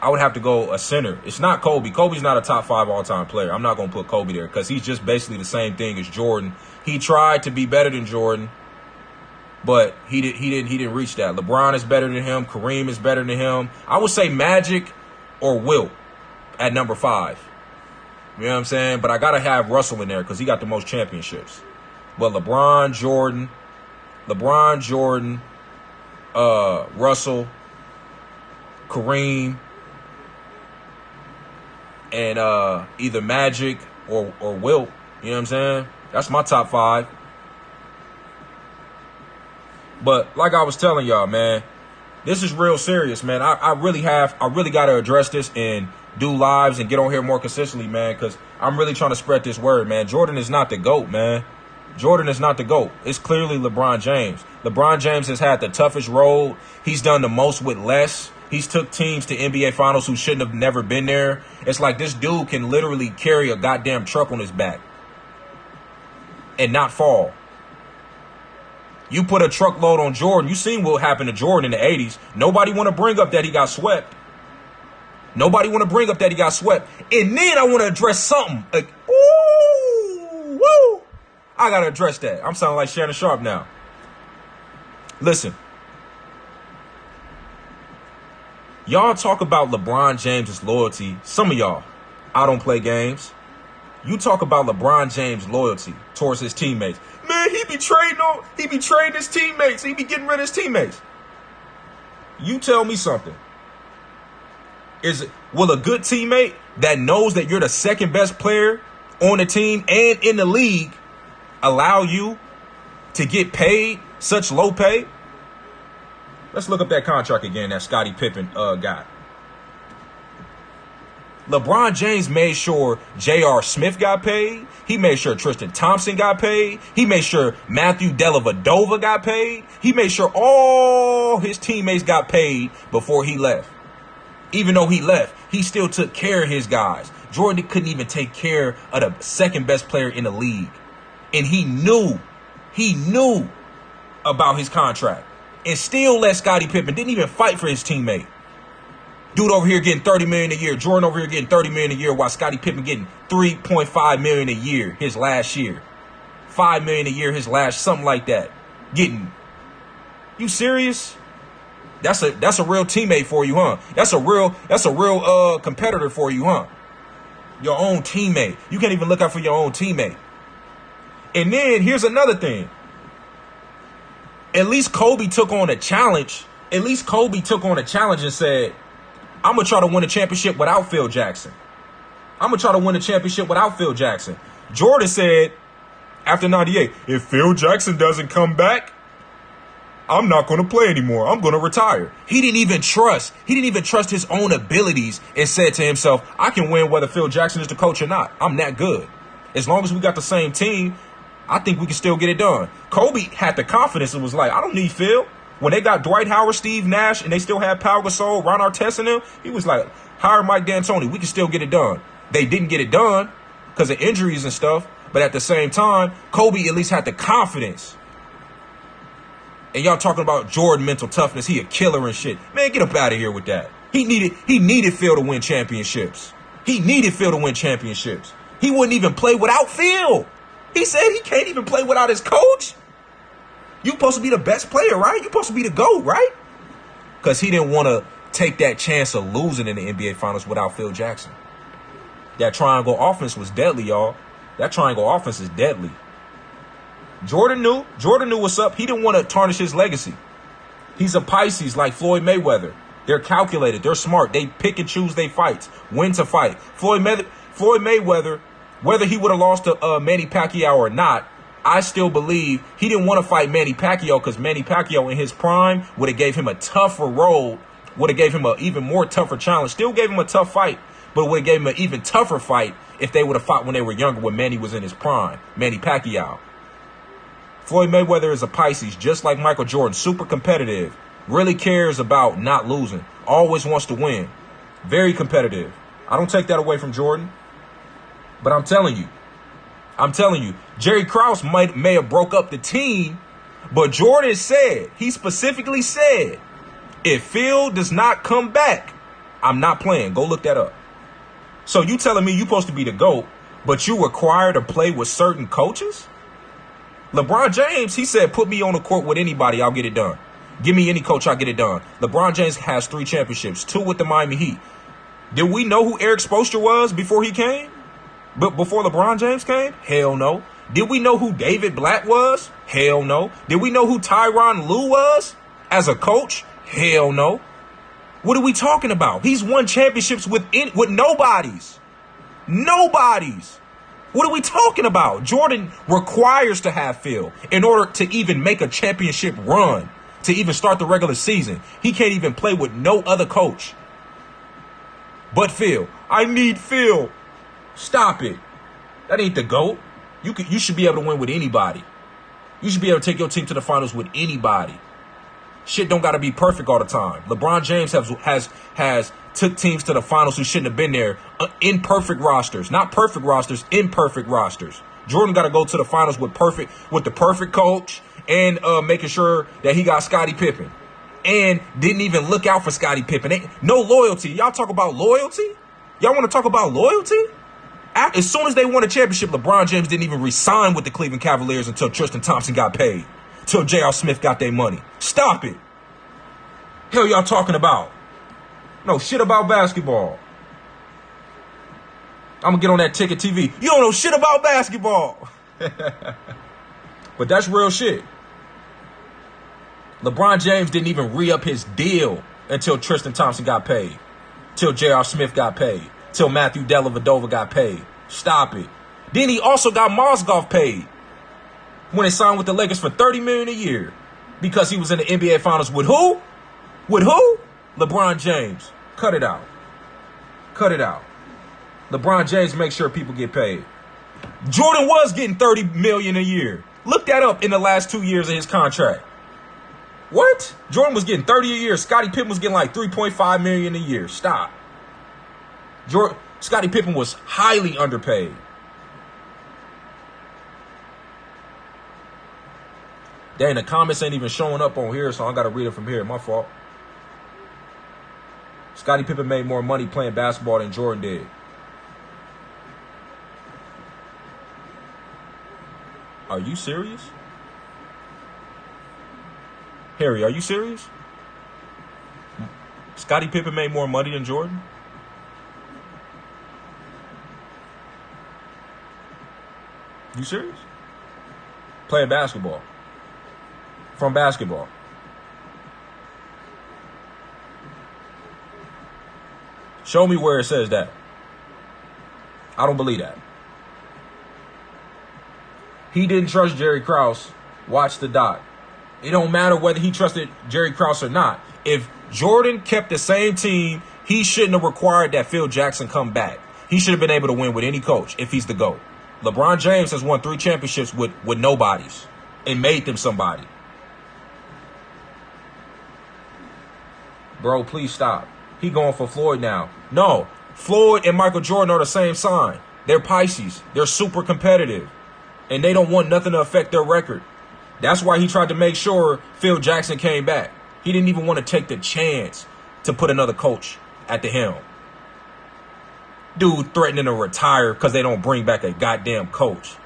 I would have to go a center. It's not Kobe. Kobe's not a top 5 all-time player. I'm not going to put Kobe there because he's just basically the same thing as Jordan. He tried to be better than Jordan. But he didn't reach that. LeBron is better than him. Kareem is better than him. I would say Magic or Wilt at number 5. You know what I'm saying? But I got to have Russell in there because he got the most championships. But LeBron, Jordan, Russell, Kareem, and either Magic or Wilt. You know what I'm saying? That's my top 5. But like I was telling y'all, man, this is real serious, man. I really got to address this and do lives and get on here more consistently, man, because I'm really trying to spread this word, man. Jordan is not the GOAT, man. Jordan is not the GOAT. It's clearly LeBron James. LeBron James has had the toughest road. He's done the most with less. He's took teams to NBA Finals who shouldn't have never been there. It's like this dude can literally carry a goddamn truck on his back and not fall. You put a truckload on Jordan. You seen what happened to Jordan in the 80s. Nobody want to bring up that he got swept. Nobody want to bring up that he got swept. And then I want to address something. Like, ooh, woo. I got to address that. I'm sounding like Shannon Sharp now. Listen. Y'all talk about LeBron James' loyalty. Some of y'all, I don't play games. You talk about LeBron James' loyalty towards his teammates. Man, he be trading his teammates. He be getting rid of his teammates. You tell me something. Will a good teammate that knows that you're the second best player on the team and in the league allow you to get paid such low pay? Let's look up that contract again that Scottie Pippen got. LeBron James made sure J.R. Smith got paid. He made sure Tristan Thompson got paid. He made sure Matthew Dellavedova got paid. He made sure all his teammates got paid before he left. Even though he left, he still took care of his guys. Jordan couldn't even take care of the second best player in the league. And he knew about his contract. And still let Scottie Pippen, didn't even fight for his teammate. Dude over here getting $30 million a year. Jordan over here getting $30 million a year while Scottie Pippen getting $3.5 million a year his last year. $5 million a year his last, something like that. You serious? That's a real teammate for you, huh? That's a real competitor for you, huh? Your own teammate. You can't even look out for your own teammate. And then here's another thing. At least Kobe took on a challenge. And said, I'm going to try to win a championship without Phil Jackson. Jordan said after 98, if Phil Jackson doesn't come back, I'm not going to play anymore. I'm going to retire. He didn't even trust his own abilities and said to himself, I can win whether Phil Jackson is the coach or not. I'm that good. As long as we got the same team, I think we can still get it done. Kobe had the confidence and was like, I don't need Phil. When they got Dwight Howard, Steve Nash, and they still had Pau Gasol, Ron Artest in them, he was like, hire Mike D'Antoni. We can still get it done. They didn't get it done because of injuries and stuff. But at the same time, Kobe at least had the confidence. And y'all talking about Jordan mental toughness. He a killer and shit. Man, get up out of here with that. He needed Phil to win championships. He wouldn't even play without Phil. He said he can't even play without his coach. You supposed to be the best player, right? You supposed to be the GOAT, right? Because he didn't want to take that chance of losing in the NBA Finals without Phil Jackson. That triangle offense was deadly, y'all. That triangle offense is deadly. Jordan knew what's up. He didn't want to tarnish his legacy. He's a Pisces like Floyd Mayweather. They're calculated. They're smart. They pick and choose their fights, when to fight. Floyd Mayweather, whether he would have lost to Manny Pacquiao or not, I still believe he didn't want to fight Manny Pacquiao because Manny Pacquiao in his prime would have gave him a tougher road, would have gave him an even more tougher challenge. Still gave him a tough fight, but would have gave him an even tougher fight if they would have fought when they were younger, when Manny was in his prime, Manny Pacquiao. Floyd Mayweather is a Pisces, just like Michael Jordan, super competitive, really cares about not losing, always wants to win, very competitive. I don't take that away from Jordan, but I'm telling you, Jerry Krause may have broke up the team, but Jordan he specifically said, if Phil does not come back, I'm not playing. Go look that up. So you telling me you supposed to be the GOAT, but you required to play with certain coaches? LeBron James, he said, put me on the court with anybody, I'll get it done. Give me any coach, I'll get it done. LeBron James has 3 championships, 2 with the Miami Heat. Did we know who Eric Spoelstra was before he came? But before LeBron James came? Hell no. Did we know who David Blatt was? Hell no. Did we know who Tyronn Lue was as a coach? Hell no. What are we talking about? He's won championships with nobodies. Nobodies. What are we talking about? Jordan requires to have Phil in order to even make a championship run, to even start the regular season. He can't even play with no other coach but Phil. I need Phil. Stop it. That ain't the GOAT. You should be able to win with anybody. You should be able to take your team to the finals with anybody. Shit don't got to be perfect all the time. LeBron James has took teams to the finals who shouldn't have been there. Imperfect rosters, not perfect rosters, imperfect rosters. Jordan got to go to the finals with the perfect coach and making sure that he got Scottie Pippen, and didn't even look out for Scottie Pippen. No loyalty. Y'all talk about loyalty? Y'all want to talk about loyalty? As soon as they won a championship, LeBron James didn't even re-sign with the Cleveland Cavaliers until Tristan Thompson got paid. Till J.R. Smith got their money. Stop it. Hell y'all talking about? No shit about basketball. I'm going to get on that Ticket TV. You don't know shit about basketball. But that's real shit. LeBron James didn't even re-up his deal until Tristan Thompson got paid. Till J.R. Smith got paid. Till Matthew Dellavedova got paid. Stop it. Then he also got Mozgov paid when they signed with the Lakers for $30 million a year because he was in the NBA Finals with who? With who? LeBron James. Cut it out. Cut it out. LeBron James makes sure people get paid. Jordan was getting $30 million a year. Look that up in the last 2 years of his contract. What? Jordan was getting 30 a year. Scottie Pippen was getting like 3.5 million a year. Stop. Scottie Pippen was highly underpaid. Dang, the comments ain't even showing up on here, so I got to read it from here. My fault. Scottie Pippen made more money playing basketball than Jordan did. Are you serious? Harry, are you serious? Scottie Pippen made more money than Jordan? You serious? Playing basketball. From basketball. Show me where it says that. I don't believe that. He didn't trust Jerry Krause. Watch the doc. It don't matter whether he trusted Jerry Krause or not. If Jordan kept the same team, he shouldn't have required that Phil Jackson come back. He should have been able to win with any coach if he's the GOAT. LeBron James has won 3 championships with nobodies and made them somebody. Bro, please stop. He going for Floyd now. No, Floyd and Michael Jordan are the same sign. They're Pisces. They're super competitive. And they don't want nothing to affect their record. That's why he tried to make sure Phil Jackson came back. He didn't even want to take the chance to put another coach at the helm. Dude threatening to retire because they don't bring back a goddamn coach.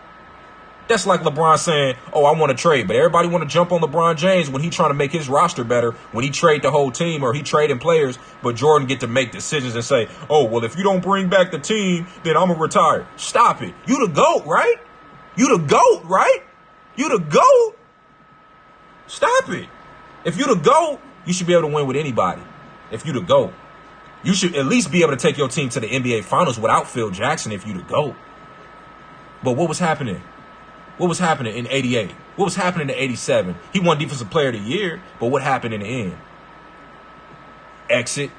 That's like LeBron saying, oh, I want to trade. But everybody want to jump on LeBron James when he trying to make his roster better, when he trade the whole team or he trading players. But Jordan get to make decisions and say, oh, well, if you don't bring back the team, then I'm going to retire. Stop it. You the GOAT, right? You the GOAT, right? You the GOAT. Stop it. If you the GOAT, you should be able to win with anybody. If you the GOAT. You should at least be able to take your team to the NBA Finals without Phil Jackson if you the GOAT. But what was happening? What was happening in 88? What was happening in 87? He won Defensive Player of the Year, but what happened in the end? Exits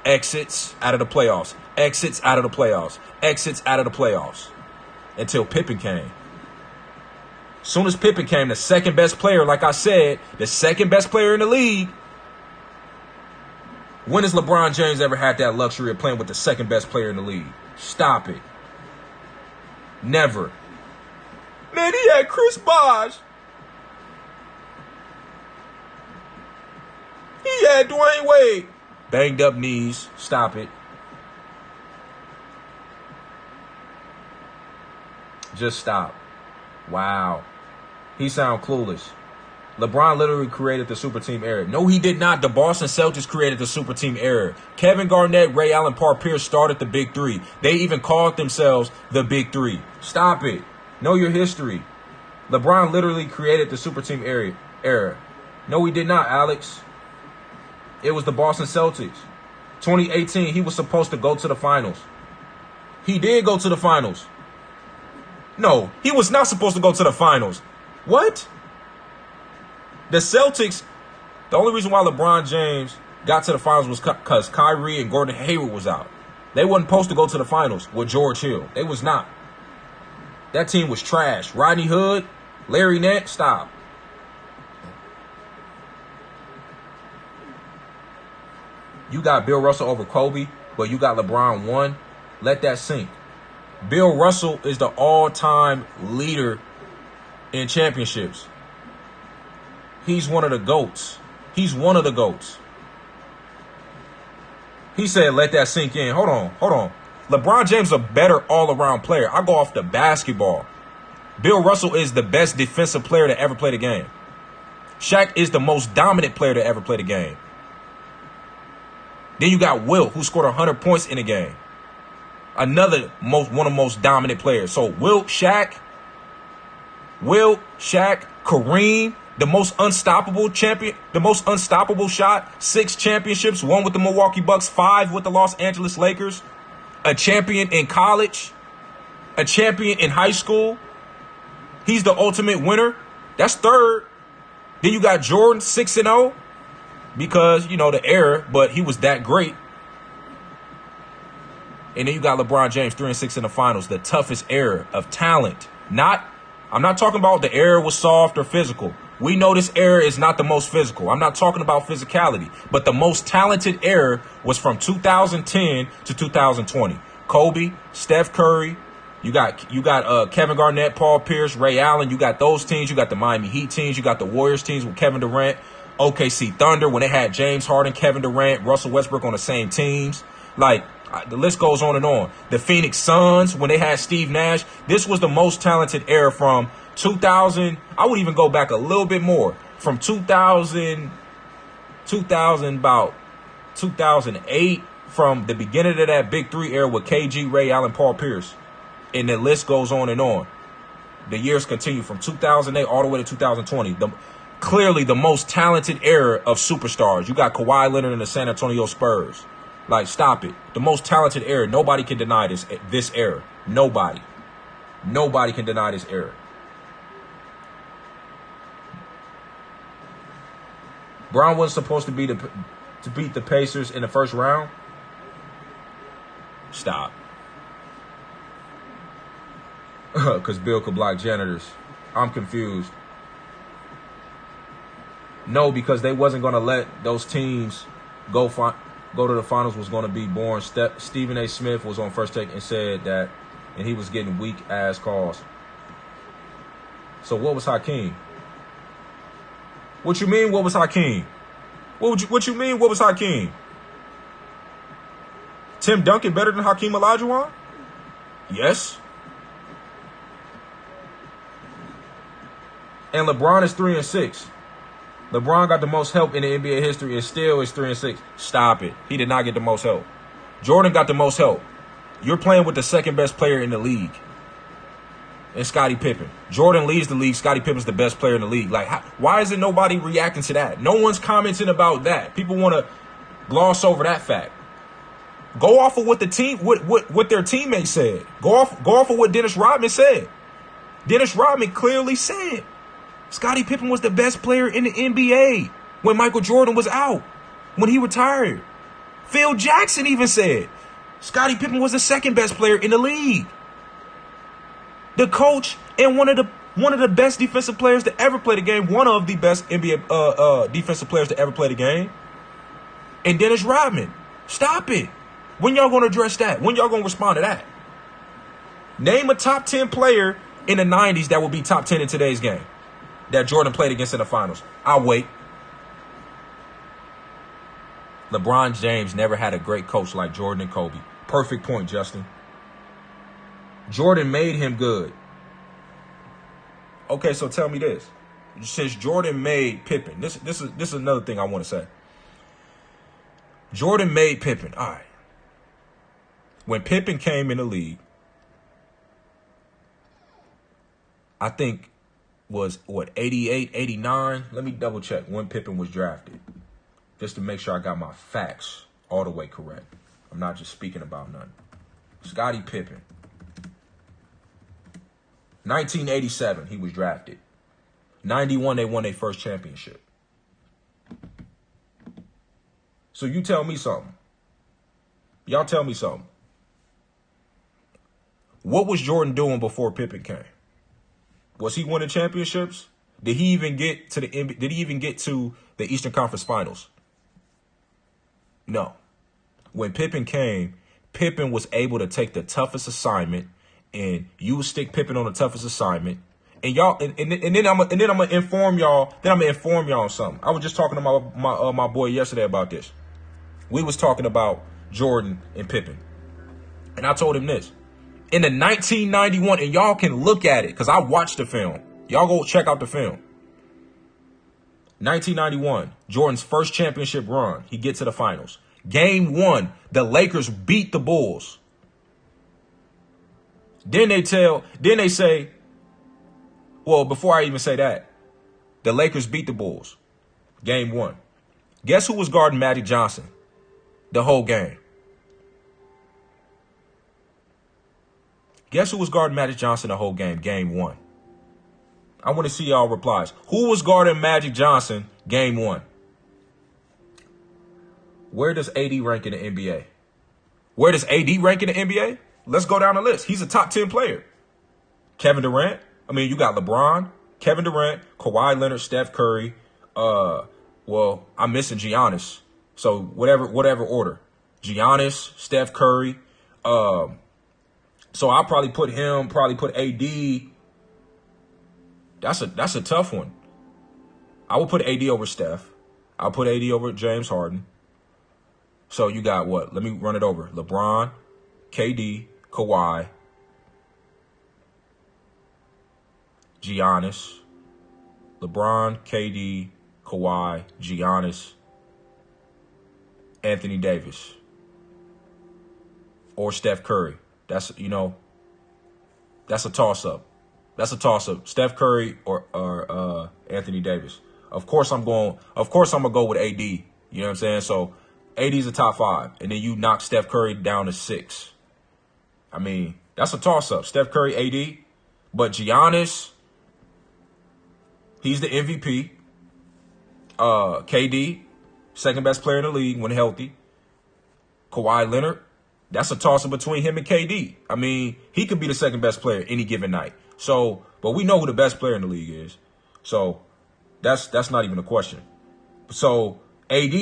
out of the playoffs. Exits out of the playoffs. Exits out of the playoffs. Until Pippen came. Soon as Pippen came, the second best player, like I said, the second best player in the league. When has LeBron James ever had that luxury of playing with the second best player in the league? Stop it. Never. Man, he had Chris Bosh. He had Dwayne Wade. Banged up knees. Stop it. Just stop. Wow. He sound clueless. LeBron literally created the super team era. No, he did not. The Boston Celtics created the super team era. Kevin Garnett, Ray Allen, Paul Pierce started the Big Three. They even called themselves the Big Three. Stop it. Know your history. LeBron literally created the super team era. No, he did not, Alex. It was the Boston Celtics. 2018, he was supposed to go to the finals. He did go to the finals. No, he was not supposed to go to the finals. What? The Celtics, the only reason why LeBron James got to the finals was because Kyrie and Gordon Hayward was out. They wasn't supposed to go to the finals with George Hill. They was not. That team was trash. Rodney Hood, Larry Nance, stop. You got Bill Russell over Kobe, but you got LeBron 1. Let that sink. Bill Russell is the all-time leader in championships. He's one of the GOATs. He's one of the GOATs. He said, let that sink in. Hold on. LeBron James is a better all-around player. I go off the basketball. Bill Russell is the best defensive player to ever play the game. Shaq is the most dominant player to ever play the game. Then you got Wilt, who scored 100 points in a game. Another one of the most dominant players. So Wilt, Shaq, Kareem, the most unstoppable champion, the most unstoppable shot, 6 championships, 1 with the Milwaukee Bucks, 5 with the Los Angeles Lakers, a champion in college, a champion in high school. He's the ultimate winner. That's third. Then you got Jordan, 6-0, because, you know, the era, but he was that great. And then you got LeBron James, 3-6 in the finals, the toughest era of talent. I'm not talking about the era was soft or physical. We know this era is not the most physical. I'm not talking about physicality, but the most talented era was from 2010 to 2020. Kobe, Steph Curry, you got Kevin Garnett, Paul Pierce, Ray Allen. You got those teams. You got the Miami Heat teams. You got the Warriors teams with Kevin Durant, OKC Thunder when they had James Harden, Kevin Durant, Russell Westbrook on the same teams. Like, the list goes on and on. The Phoenix Suns when they had Steve Nash. This was the most talented era from 2000. I would even go back a little bit more. From 2000, about 2008, from the beginning of that Big Three era with KG, Ray Allen, Paul Pierce. And the list goes on and on. The years continue from 2008 all the way to 2020. Clearly the most talented era of superstars. You got Kawhi Leonard and the San Antonio Spurs. Like, stop it. The most talented era. Nobody can deny this era. Nobody can deny this era. Brown wasn't supposed to beat the Pacers in the first round. Stop. Because Bill could block janitors. I'm confused. No, because they wasn't going to let those teams go to the finals was going to be born. Stephen A. Smith was on First Take and said that, and he was getting weak ass calls. So what was Hakeem? What you mean? What was Hakeem? What you mean? What was Hakeem? Tim Duncan better than Hakeem Olajuwon? Yes. And LeBron is 3-6. LeBron got the most help in the NBA history and still is 3-6. Stop it. He did not get the most help. Jordan got the most help. You're playing with the second best player in the league. And Scottie Pippen. Jordan leads the league. Scottie Pippen's the best player in the league. Like, why isn't nobody reacting to that? No one's commenting about that. People want to gloss over that fact. Go off of what what their teammates said. Go off of what Dennis Rodman said. Dennis Rodman clearly said Scottie Pippen was the best player in the NBA when Michael Jordan was out, when he retired. Phil Jackson even said Scottie Pippen was the second best player in the league. The coach and one of the best defensive players to ever play the game, one of the best NBA defensive players to ever play the game, and Dennis Rodman. Stop it. When y'all going to address that? When y'all going to respond to that? Name a top 10 player in the 90s that would be top 10 in today's game that Jordan played against in the finals. I'll wait. LeBron James never had a great coach like Jordan and Kobe. Perfect point, Justin. Jordan made him good. Okay, so tell me this. since Jordan made Pippen, this is another thing I want to say. Jordan made Pippen. All right. When Pippen came in the league, I think was, 88, 89? Let me double check when Pippen was drafted, just to make sure I got my facts all the way correct. I'm not just speaking about nothing. Scottie Pippen. 1987, he was drafted. 91, they won their first championship. So you tell me something. Y'all tell me something. What was Jordan doing before Pippen came? Was he winning championships? Did he even get to the Eastern Conference Finals? No. When Pippen came, Pippen was able to take the toughest assignment, and you would stick Pippen on the toughest assignment. And y'all, and then I'm gonna inform y'all. Then I'm gonna inform y'all on something. I was just talking to my boy yesterday about this. We was talking about Jordan and Pippen, and I told him this. In the 1991, and y'all can look at it because I watched the film. Y'all go check out the film. 1991, Jordan's first championship run. He gets to the finals. Game 1, the Lakers beat the Bulls. Then they say, well, before I even say that, the Lakers beat the Bulls. Game 1. Guess who was guarding Magic Johnson the whole game? Guess who was guarding Magic Johnson the whole game? Game 1. I want to see y'all replies. Who was guarding Magic Johnson game 1? Where does AD rank in the NBA? Where does AD rank in the NBA? Let's go down the list. He's a top 10 player. Kevin Durant. I mean, you got LeBron, Kevin Durant, Kawhi Leonard, Steph Curry. Well, I'm missing Giannis. So whatever order. Giannis, Steph Curry. So I'll probably put him, put AD. That's a tough one. I would put AD over Steph. I'll put AD over James Harden. So you got what? Let me run it over. LeBron, KD, Kawhi, Giannis. LeBron, KD, Kawhi, Giannis, Anthony Davis, or Steph Curry. That's a toss-up. That's a toss-up. Steph Curry or Anthony Davis. Of course I'm gonna go with AD. You know what I'm saying? So AD's a top 5. And then you knock Steph Curry down to 6. I mean, that's a toss-up. Steph Curry, AD. But Giannis, he's the MVP. KD, second best player in the league when healthy. Kawhi Leonard, that's a toss-up between him and KD. I mean, he could be the second best player any given night. So, but we know who the best player in the league is. So that's not even a question. So AD,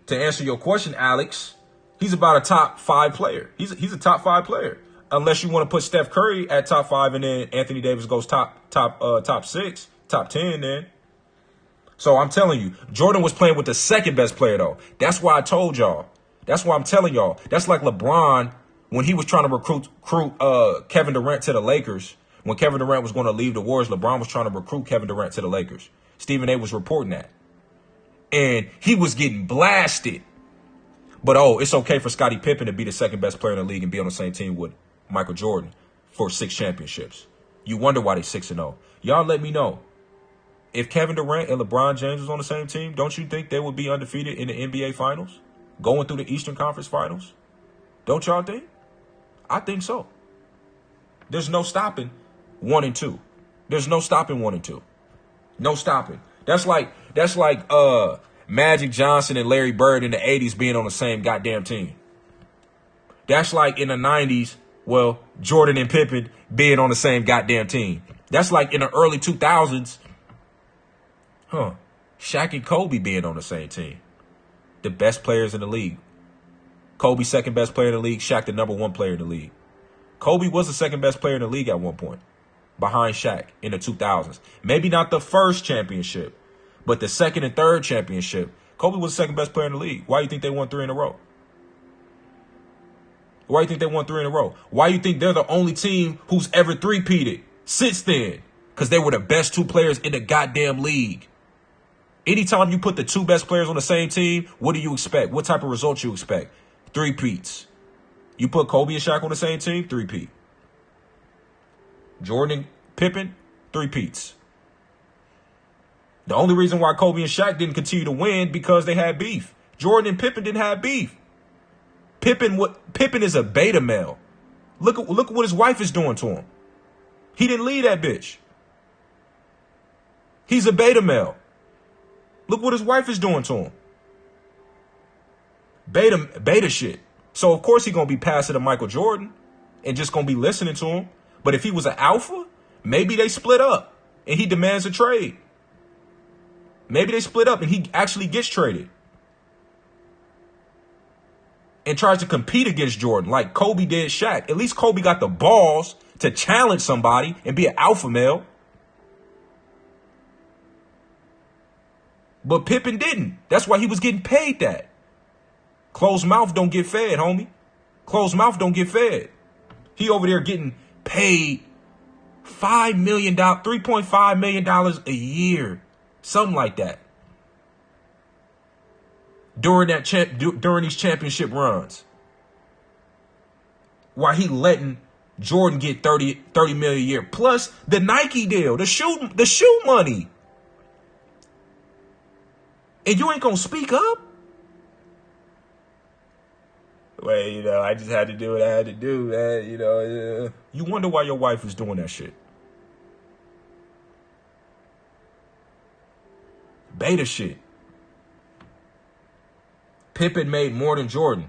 to answer your question, Alex, he's about a top 5 player. He's a top 5 player. Unless you want to put Steph Curry at top 5 and then Anthony Davis goes top 6, top 10 then. So I'm telling you, Jordan was playing with the second best player though. That's why I told y'all. That's why I'm telling y'all. That's like LeBron when he was trying to recruit Kevin Durant to the Lakers. When Kevin Durant was going to leave the Warriors, LeBron was trying to recruit Kevin Durant to the Lakers. Stephen A. was reporting that. And he was getting blasted. But, it's okay for Scottie Pippen to be the second best player in the league and be on the same team with Michael Jordan for 6 championships. You wonder why they 6-0. Y'all let me know. If Kevin Durant and LeBron James was on the same team, don't you think they would be undefeated in the NBA Finals? Going through the Eastern Conference Finals? Don't y'all think? I think so. There's no stopping 1 and 2. There's no stopping 1 and 2. No stopping. That's like Magic Johnson and Larry Bird in the 80s being on the same goddamn team. That's like in the 90s, Jordan and Pippen being on the same goddamn team. That's like in the early 2000s, Shaq and Kobe being on the same team. The best players in the league. Kobe, second best player in the league. Shaq, the number 1 player in the league. Kobe was the second best player in the league at one point, behind Shaq in the 2000s. Maybe not the first championship, but the second and third championship. Kobe was the second best player in the league. Why do you think they won 3 in a row? Why do you think they won 3 in a row? Why do you think they're the only team who's ever three-peated since then? because they were the best two players in the goddamn league. Anytime you put the two best players on the same team, what do you expect? What type of results you expect? Three-peats. You put Kobe and Shaq on the same team, three-peat. Jordan and Pippen, three-peats. The only reason why Kobe and Shaq didn't continue to win because they had beef. Jordan and Pippen didn't have beef. Pippen is a beta male. Look at what his wife is doing to him. He didn't leave that bitch. He's a beta male. Look what his wife is doing to him. Beta shit. So of course he gonna be passing to Michael Jordan and just gonna be listening to him. But if he was an alpha, maybe they split up and he demands a trade. Maybe they split up and he actually gets traded and tries to compete against Jordan like Kobe did Shaq. At least Kobe got the balls to challenge somebody and be an alpha male. But Pippen didn't. That's why he was getting paid that. Closed mouth don't get fed, homie. Closed mouth don't get fed. He over there getting paid $5 million, $3.5 million a year. Something like that. During these championship runs. While he letting Jordan get 30 million a year. Plus the Nike deal, the shoe money. And you ain't gonna speak up? Well, I just had to do what I had to do, man. You wonder why your wife is doing that shit. Beta shit. Pippen made more than Jordan.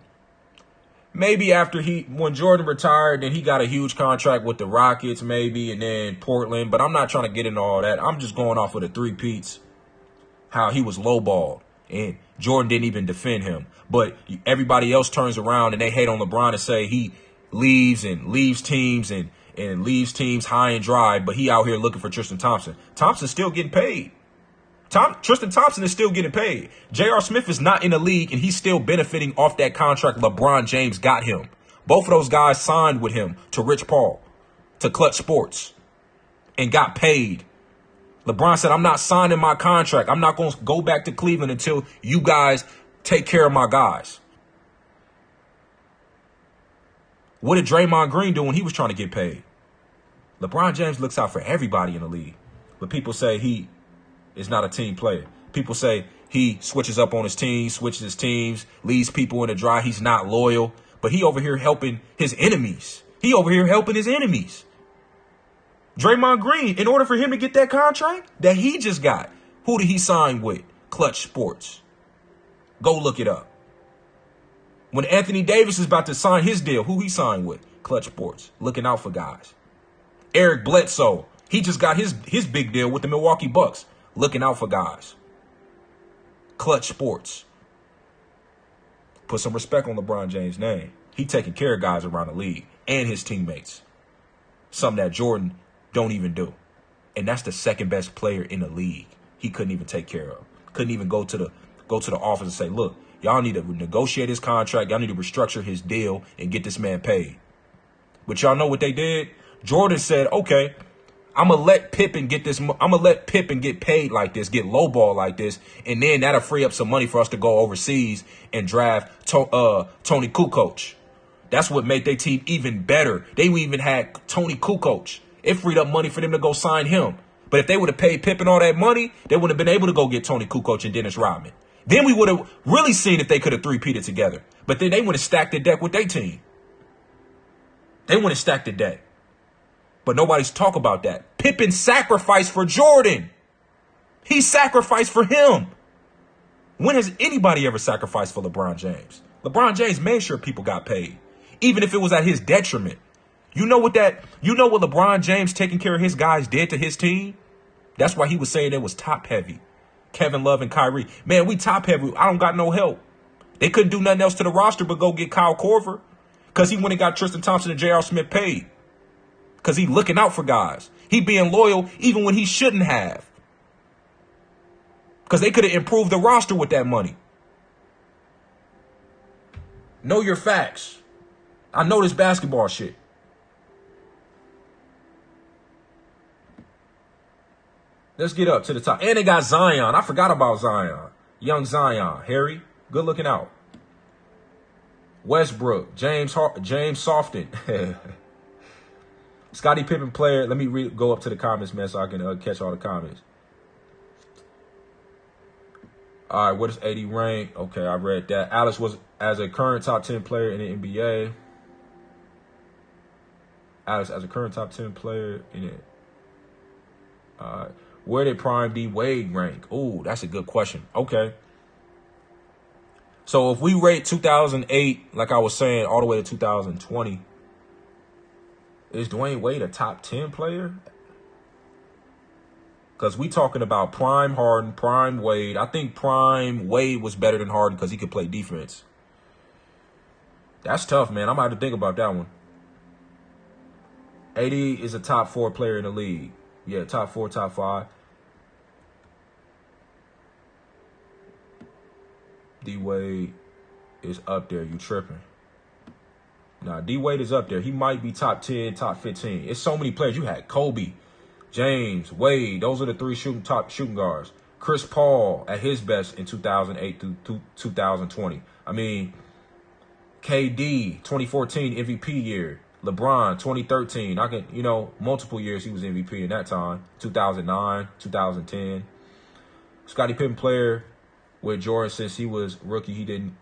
Maybe when Jordan retired, then he got a huge contract with the Rockets, maybe, and then Portland. But I'm not trying to get into all that. I'm just going off of the three-peats. How he was lowballed and Jordan didn't even defend him. But everybody else turns around and they hate on LeBron and say he leaves teams and leaves teams high and dry. But he out here looking for Tristan Thompson. Thompson's still getting paid. Tristan Thompson is still getting paid. J.R. Smith is not in the league and he's still benefiting off that contract LeBron James got him. Both of those guys signed with him to Rich Paul, to Clutch Sports, and got paid. LeBron said, I'm not signing my contract. I'm not going to go back to Cleveland until you guys take care of my guys. What did Draymond Green do when he was trying to get paid? LeBron James looks out for everybody in the league. But people say he is not a team player. People say he switches up on his team, switches his teams, leaves people in the dry. He's not loyal. But he over here helping his enemies. Draymond Green, in order for him to get that contract that he just got, who did he sign with? Clutch Sports. Go look it up. When Anthony Davis is about to sign his deal, who he signed with? Clutch Sports. Looking out for guys. Eric Bledsoe, he just got his big deal with the Milwaukee Bucks. Looking out for guys. Clutch Sports. Put some respect on LeBron James' name. He taking care of guys around the league and his teammates. Something that Jordan don't even do. And that's the second best player in the league. He couldn't even take care of. Couldn't even go to the office and say, look, y'all need to negotiate his contract. Y'all need to restructure his deal and get this man paid. But y'all know what they did? Jordan said, okay, I'm going to let Pippen get paid like this, get lowball like this. And then that'll free up some money for us to go overseas and draft Tony Kukoc. That's what made their team even better. They even had Tony Kukoc. It freed up money for them to go sign him. But if they would have paid Pippen all that money, they would have been able to go get Tony Kukoc and Dennis Rodman. Then we would have really seen if they could have three-peated together. But then they would have stacked the deck with their team. They would have stacked the deck. But nobody's talk about that. Pippen sacrificed for Jordan. He sacrificed for him. When has anybody ever sacrificed for LeBron James? LeBron James made sure people got paid, even if it was at his detriment. You know what LeBron James taking care of his guys did to his team? That's why he was saying it was top heavy. Kevin Love and Kyrie. Man, we top heavy. I don't got no help. They couldn't do nothing else to the roster but go get Kyle Korver because he went and got Tristan Thompson and J.R. Smith paid. Because he looking out for guys. He being loyal even when he shouldn't have. Because they could have improved the roster with that money. Know your facts. I know this basketball shit. Let's get up to the top. And they got Zion. I forgot about Zion. Young Zion. Harry, good looking out. Westbrook. James Softon. Scottie Pippen player. Let me go up to the comments, man, so I can catch all the comments. All right, what is 80 rank? Okay, I read that. Alex was as a current top 10 player in the NBA. Alex as a current top 10 player in it. Where did Prime D Wade rank? Oh, that's a good question. Okay. So if we rate 2008, like I was saying, all the way to 2020, is Dwayne Wade a top 10 player? Because we talking about prime Harden, prime Wade. I think prime Wade was better than Harden because he could play defense. That's tough, man. I'm going to have to think about that one. AD is a top 4 player in the league. Yeah, top 4, top 5. D-Wade is up there. You tripping. Nah, D-Wade is up there. He might be top 10, top 15. It's so many players. You had Kobe, James, Wade. Those are the 3 top shooting guards. Chris Paul at his best in 2008 through 2020. I mean, KD, 2014 MVP year. LeBron, 2013. Multiple years he was MVP in that time. 2009, 2010. Scottie Pippen player with Jordan since he was rookie. He didn't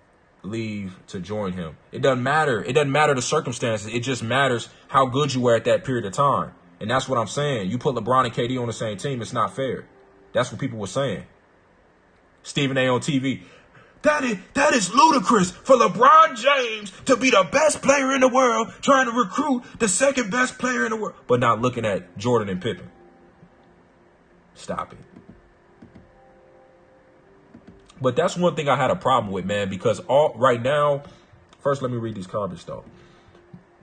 leave to join him. It doesn't matter. It doesn't matter the circumstances. It just matters how good you were at that period of time. And that's what I'm saying. You put LeBron and KD on the same team, it's not fair. That's what people were saying. Stephen A. on TV. That is ludicrous for LeBron James to be the best player in the world, trying to recruit the second best player in the world, but not looking at Jordan and Pippen. Stop it. But that's one thing I had a problem with, man, because right now, first let me read these comments, though.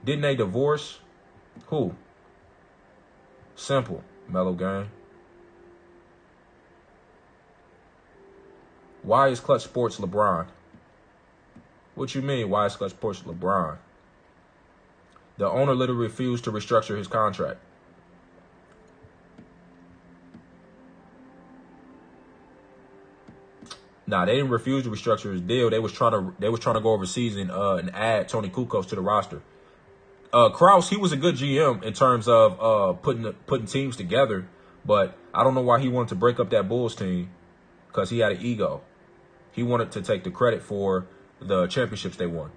Didn't they divorce? Who? Simple. Mellow Gang. Why is Clutch Sports LeBron? What you mean, why is Clutch Sports LeBron? The owner literally refused to restructure his contract. Nah, they didn't refuse to restructure his deal. They was trying to go overseas and add Tony Kukoc to the roster. Krause, he was a good GM in terms of putting teams together, but I don't know why he wanted to break up that Bulls team, because he had an ego. He wanted to take the credit for the championships they won.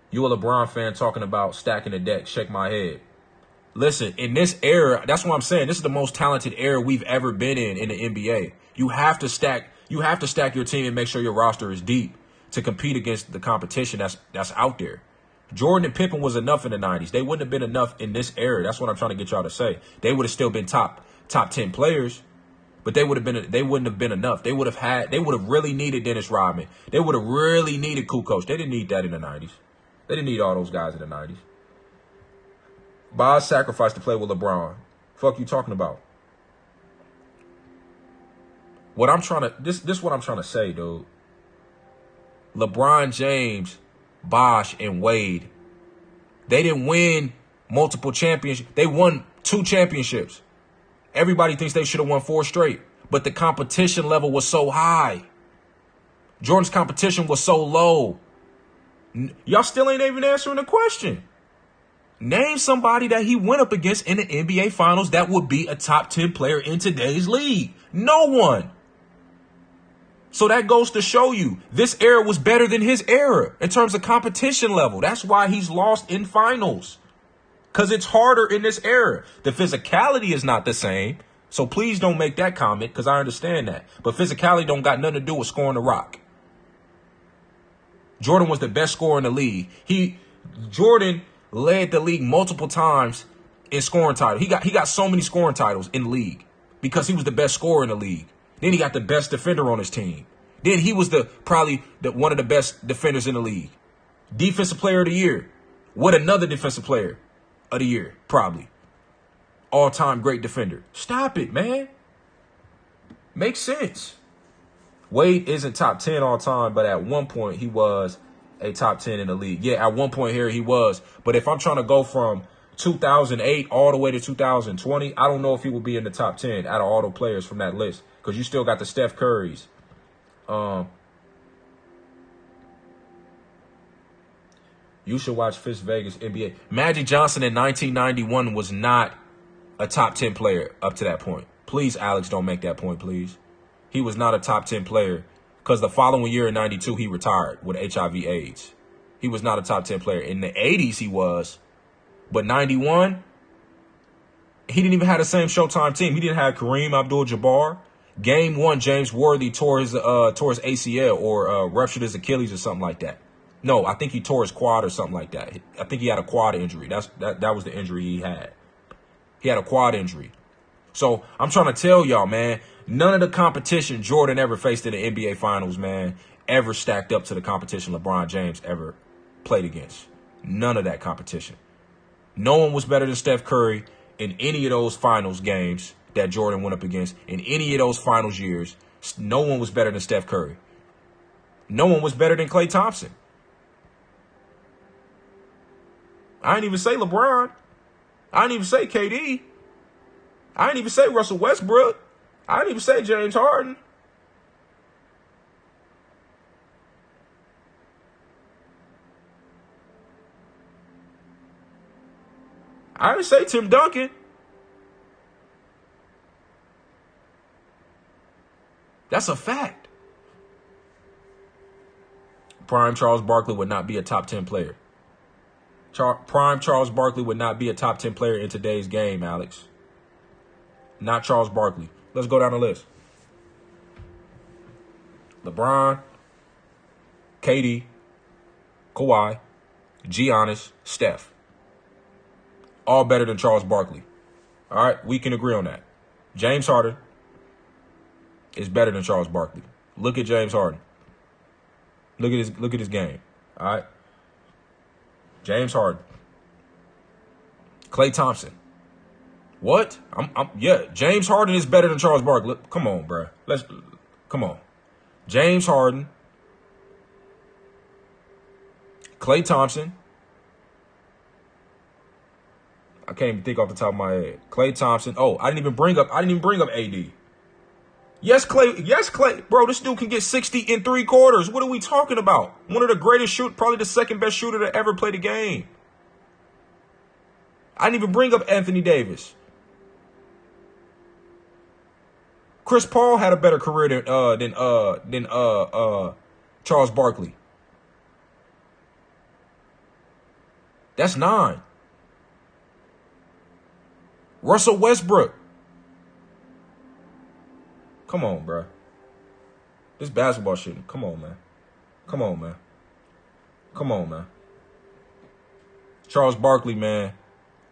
You a LeBron fan talking about stacking the deck. Shake my head. Listen, in this era, that's what I'm saying. This is the most talented era we've ever been in the NBA. You have to stack your team and make sure your roster is deep to compete against the competition that's out there. Jordan and Pippen was enough in the 90s. They wouldn't have been enough in this era. That's what I'm trying to get y'all to say. They would have still been top 10 players. But they wouldn't have been enough. They would have really needed Dennis Rodman. They would have really needed Kukoc. They didn't need that in the 90s. They didn't need all those guys in the 90s. Boz sacrificed to play with LeBron. Fuck you talking about? This is what I'm trying to say, dude. LeBron James, Bosh, and Wade, they didn't win multiple championships. They won 2 championships. Everybody thinks they should have won 4 straight, but the competition level was so high. Jordan's competition was so low. Y'all still ain't even answering the question. Name somebody that he went up against in the NBA Finals that would be a top 10 player in today's league. No one. So that goes to show you this era was better than his era in terms of competition level. That's why he's lost in finals. Because it's harder in this era. The physicality is not the same. So please don't make that comment, because I understand that. But physicality don't got nothing to do with scoring the rock. Jordan was the best scorer in the league. Jordan led the league multiple times in scoring titles. He got so many scoring titles in the league because he was the best scorer in the league. Then he got the best defender on his team. Then he was probably one of the best defenders in the league. Defensive player of the year. What another defensive player of the year, probably. All-time great defender. Stop it, man. Makes sense. Wade isn't top 10 all time, but at one point he was a top 10 in the league. Yeah, at one point here he was. But if I'm trying to go from 2008 all the way to 2020, I don't know if he will be in the top 10 out of all the players from that list, because you still got the Steph Currys. You should watch Fitz Vegas NBA. Magic Johnson in 1991 was not a top 10 player up to that point. Please, Alex, don't make that point, please. He was not a top 10 player because the following year in 92, he retired with HIV/AIDS. He was not a top 10 player. In the 80s, he was. But 91, he didn't even have the same Showtime team. He didn't have Kareem Abdul-Jabbar. Game 1, James Worthy tore his ACL or ruptured his Achilles or something like that. No, I think he tore his quad or something like that. I think he had a quad injury. That was the injury he had. He had a quad injury. So I'm trying to tell y'all, man, none of the competition Jordan ever faced in the NBA Finals, man, ever stacked up to the competition LeBron James ever played against. None of that competition. No one was better than Steph Curry in any of those finals games that Jordan went up against. In any of those finals years, no one was better than Steph Curry. No one was better than Klay Thompson. I didn't even say LeBron. I didn't even say KD. I didn't even say Russell Westbrook. I didn't even say James Harden. I didn't say Tim Duncan. That's a fact. Prime Charles Barkley would not be a top 10 player. Prime Charles Barkley would not be a top 10 player in today's game, Alex. Not Charles Barkley. Let's go down the list. LeBron, KD, Kawhi, Giannis, Steph. All better than Charles Barkley. All right, we can agree on that. James Harden is better than Charles Barkley. Look at James Harden. Look at his game. All right. James Harden. Klay Thompson. What? Yeah, James Harden is better than Charles Barkley. Come on, bro. Come on. James Harden. Klay Thompson. I can't even think off the top of my head. Klay Thompson. Oh, I didn't even bring up AD. Yes, Klay. Bro, this dude can get 60 in 3 quarters. What are we talking about? One of the greatest shooters, probably the second best shooter to ever play the game. I didn't even bring up Anthony Davis. Chris Paul had a better career than Charles Barkley. That's 9. Russell Westbrook. Come on, bro. This basketball shit. Come on, man. Come on, man. Come on, man. Charles Barkley, man.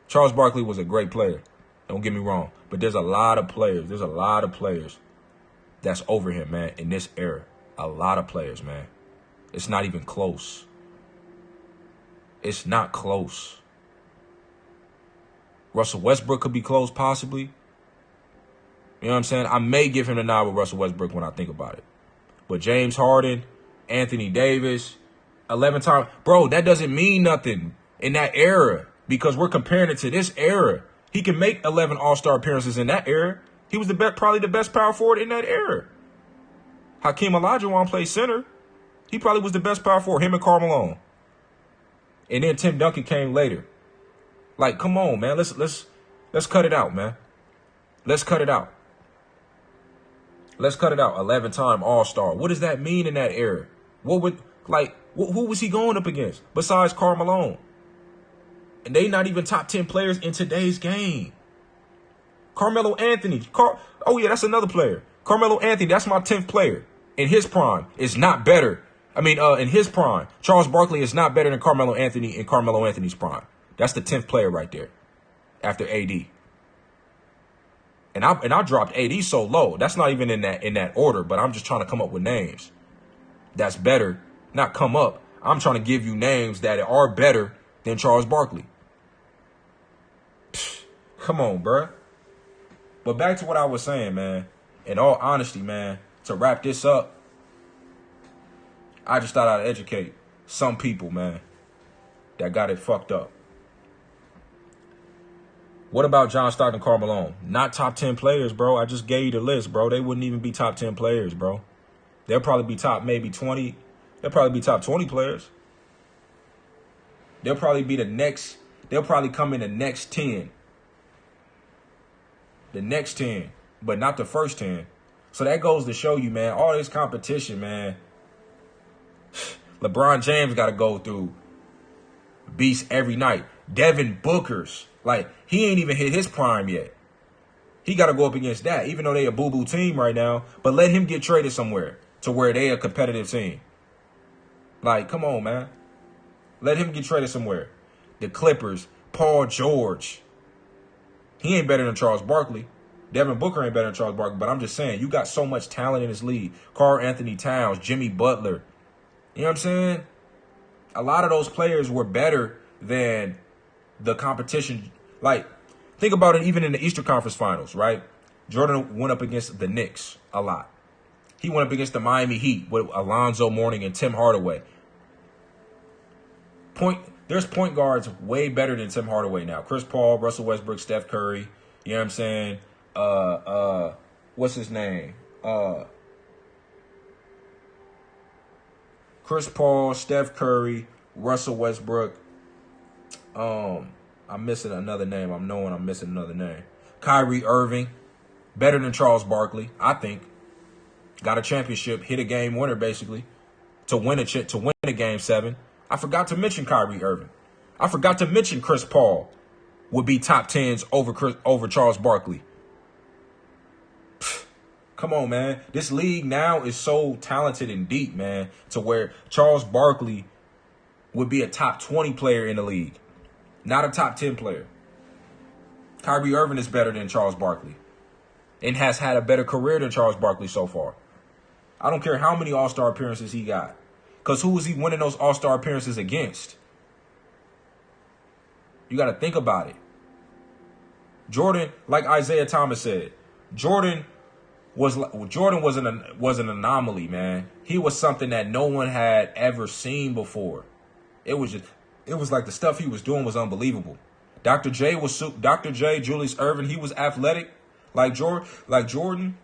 Charles Barkley was a great player. Don't get me wrong. But there's a lot of players. There's a lot of players that's over him, man, in this era. A lot of players, man. It's not even close. It's not close. Russell Westbrook could be close, possibly. You know what I'm saying? I may give him a nod with Russell Westbrook when I think about it. But James Harden, Anthony Davis, 11 times. Bro, that doesn't mean nothing in that era because we're comparing it to this era. He can make 11 All-Star appearances in that era. He was probably the best power forward in that era. Hakeem Olajuwon played center. He probably was the best power forward, him and Karl Malone. And then Tim Duncan came later. Like, come on, man. Let's cut it out, man. Let's cut it out. Let's cut it out. 11-time All-Star. What does that mean in that era? Who was he going up against besides Karl Malone? And they not even top 10 players in today's game. Carmelo Anthony. Oh, yeah, that's another player. Carmelo Anthony, that's my 10th player. In his prime, is not better. In his prime, Charles Barkley is not better than Carmelo Anthony in Carmelo Anthony's prime. That's the 10th player right there after AD. And I dropped AD so low. That's not even in that order, but I'm just trying to come up with names. That's better. Not come up. I'm trying to give you names that are better than Charles Barkley. Come on, bruh. But back to what I was saying, man. In all honesty, man, to wrap this up, I just thought I'd educate some people, man, that got it fucked up. What about John Stockton, Karl Malone? Not top 10 players, bro. I just gave you the list, bro. They wouldn't even be top 10 players, bro. They'll probably be top maybe 20. They'll probably be top 20 players. They'll probably be the next. They'll probably come in the next 10. The next 10, but not the first 10. So that goes to show you, man, all this competition, man. LeBron James got to go through beasts every night. Devin Booker's, like, he ain't even hit his prime yet. He got to go up against that, even though they a boo-boo team right now. But let him get traded somewhere to where they a competitive team. Like, come on, man. Let him get traded somewhere. The Clippers, Paul George. He ain't better than Charles Barkley. Devin Booker ain't better than Charles Barkley. But I'm just saying, you got so much talent in this league. Karl Anthony Towns, Jimmy Butler. You know what I'm saying? A lot of those players were better than the competition. Like, think about it even in the Eastern Conference Finals, right? Jordan went up against the Knicks a lot. He went up against the Miami Heat with Alonzo Mourning and Tim Hardaway. There's point guards way better than Tim Hardaway now. Chris Paul, Russell Westbrook, Steph Curry. You know what I'm saying? What's his name? Chris Paul, Steph Curry, Russell Westbrook. I'm missing another name. I'm missing another name. Kyrie Irving, better than Charles Barkley, I think. Got a championship, hit a game winner basically to win a game 7. I forgot to mention Kyrie Irving. I forgot to mention Chris Paul would be top 10s over Charles Barkley. Come on, man. This league now is so talented and deep, man, to where Charles Barkley would be a top 20 player in the league, not a top 10 player. Kyrie Irving is better than Charles Barkley and has had a better career than Charles Barkley so far. I don't care how many All-Star appearances he got, because who was he winning those All-Star appearances against? You got to think about it. Jordan, like Isaiah Thomas said, Jordan was an anomaly, man. He was something that no one had ever seen before. It was like the stuff he was doing was unbelievable. Dr. J, Julius Erving, he was athletic like Jordan,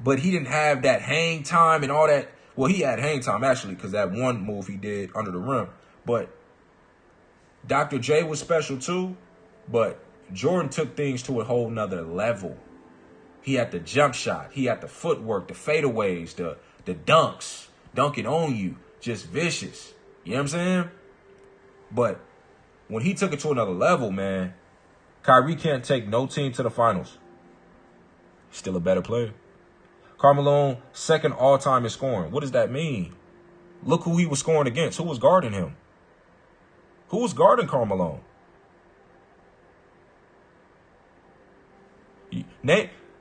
but he didn't have that hang time and all that. Well, he had hang time actually, because that one move he did under the rim. But Dr. J was special too, but Jordan took things to a whole nother level. He had the jump shot. He had the footwork, the fadeaways, the dunks, dunking on you, just vicious. You know what I'm saying? But when he took it to another level, man, Kyrie can't take no team to the finals. Still a better player. Karl Malone, second all-time in scoring. What does that mean? Look who he was scoring against. Who was guarding him? Who was guarding Karl Malone?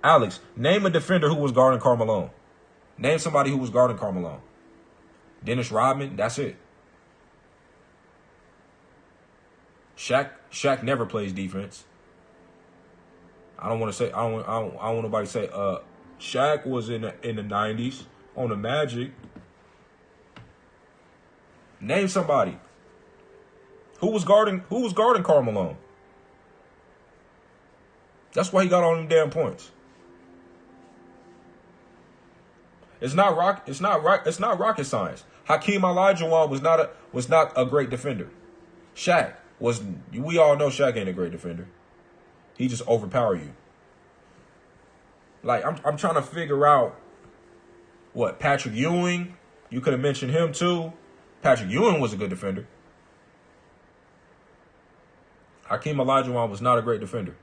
Alex, name a defender who was guarding Karl Malone. Name somebody who was guarding Karl Malone. Dennis Rodman, that's it. Shaq never plays defense. I don't want nobody to say Shaq was in the 90s on the Magic. Name somebody. Who was guarding Karl Malone? That's why he got all them damn points. It's not rocket science. Hakeem Olajuwon was not a great defender. Shaq was. We all know Shaq ain't a great defender. He just overpower you. Like I'm trying to figure out what Patrick Ewing. You could have mentioned him too. Patrick Ewing was a good defender. Hakeem Olajuwon was not a great defender.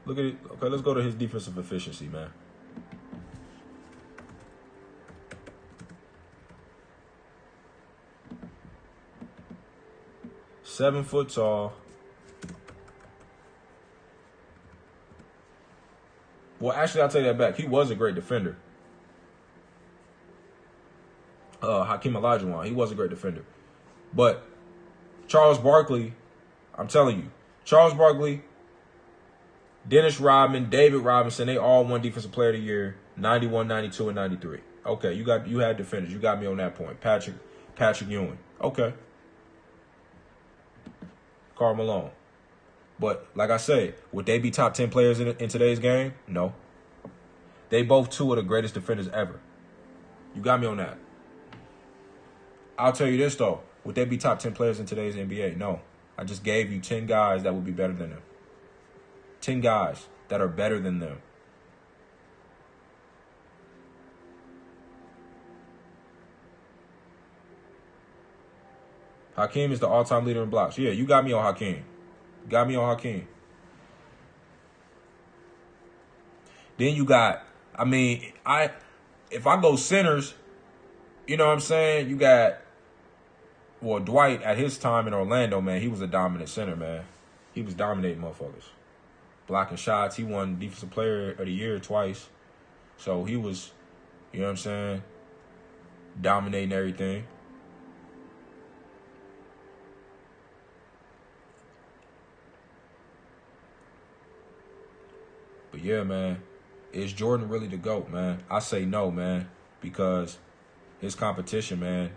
Look at it. Okay, let's go to his defensive efficiency, man. Seven foot tall. Well, actually, I'll take that back. He was a great defender. Hakeem Olajuwon, he was a great defender. But Charles Barkley, I'm telling you, Charles Barkley, Dennis Rodman, David Robinson, they all won Defensive Player of the Year, 91, 92, and 93. Okay, you had defenders. You got me on that point. Patrick Ewing. Okay. Karl Malone. But like I say, would they be top 10 players in today's game? No. They both two of the greatest defenders ever. You got me on that. I'll tell you this, though. Would they be top 10 players in today's NBA? No. I just gave you 10 guys that would be better than them. 10 guys that are better than them. Hakeem is the all-time leader in blocks. Yeah, you got me on Hakeem. Got me on Hakeem. Then you got, if I go centers, you know what I'm saying? You got, well, Dwight at his time in Orlando, man, he was a dominant center, man. He was dominating motherfuckers. Blocking shots. He won Defensive Player of the Year twice. So he was, you know what I'm saying, dominating everything. But yeah, man, is Jordan really the GOAT, man? I say no, man, because his competition, man,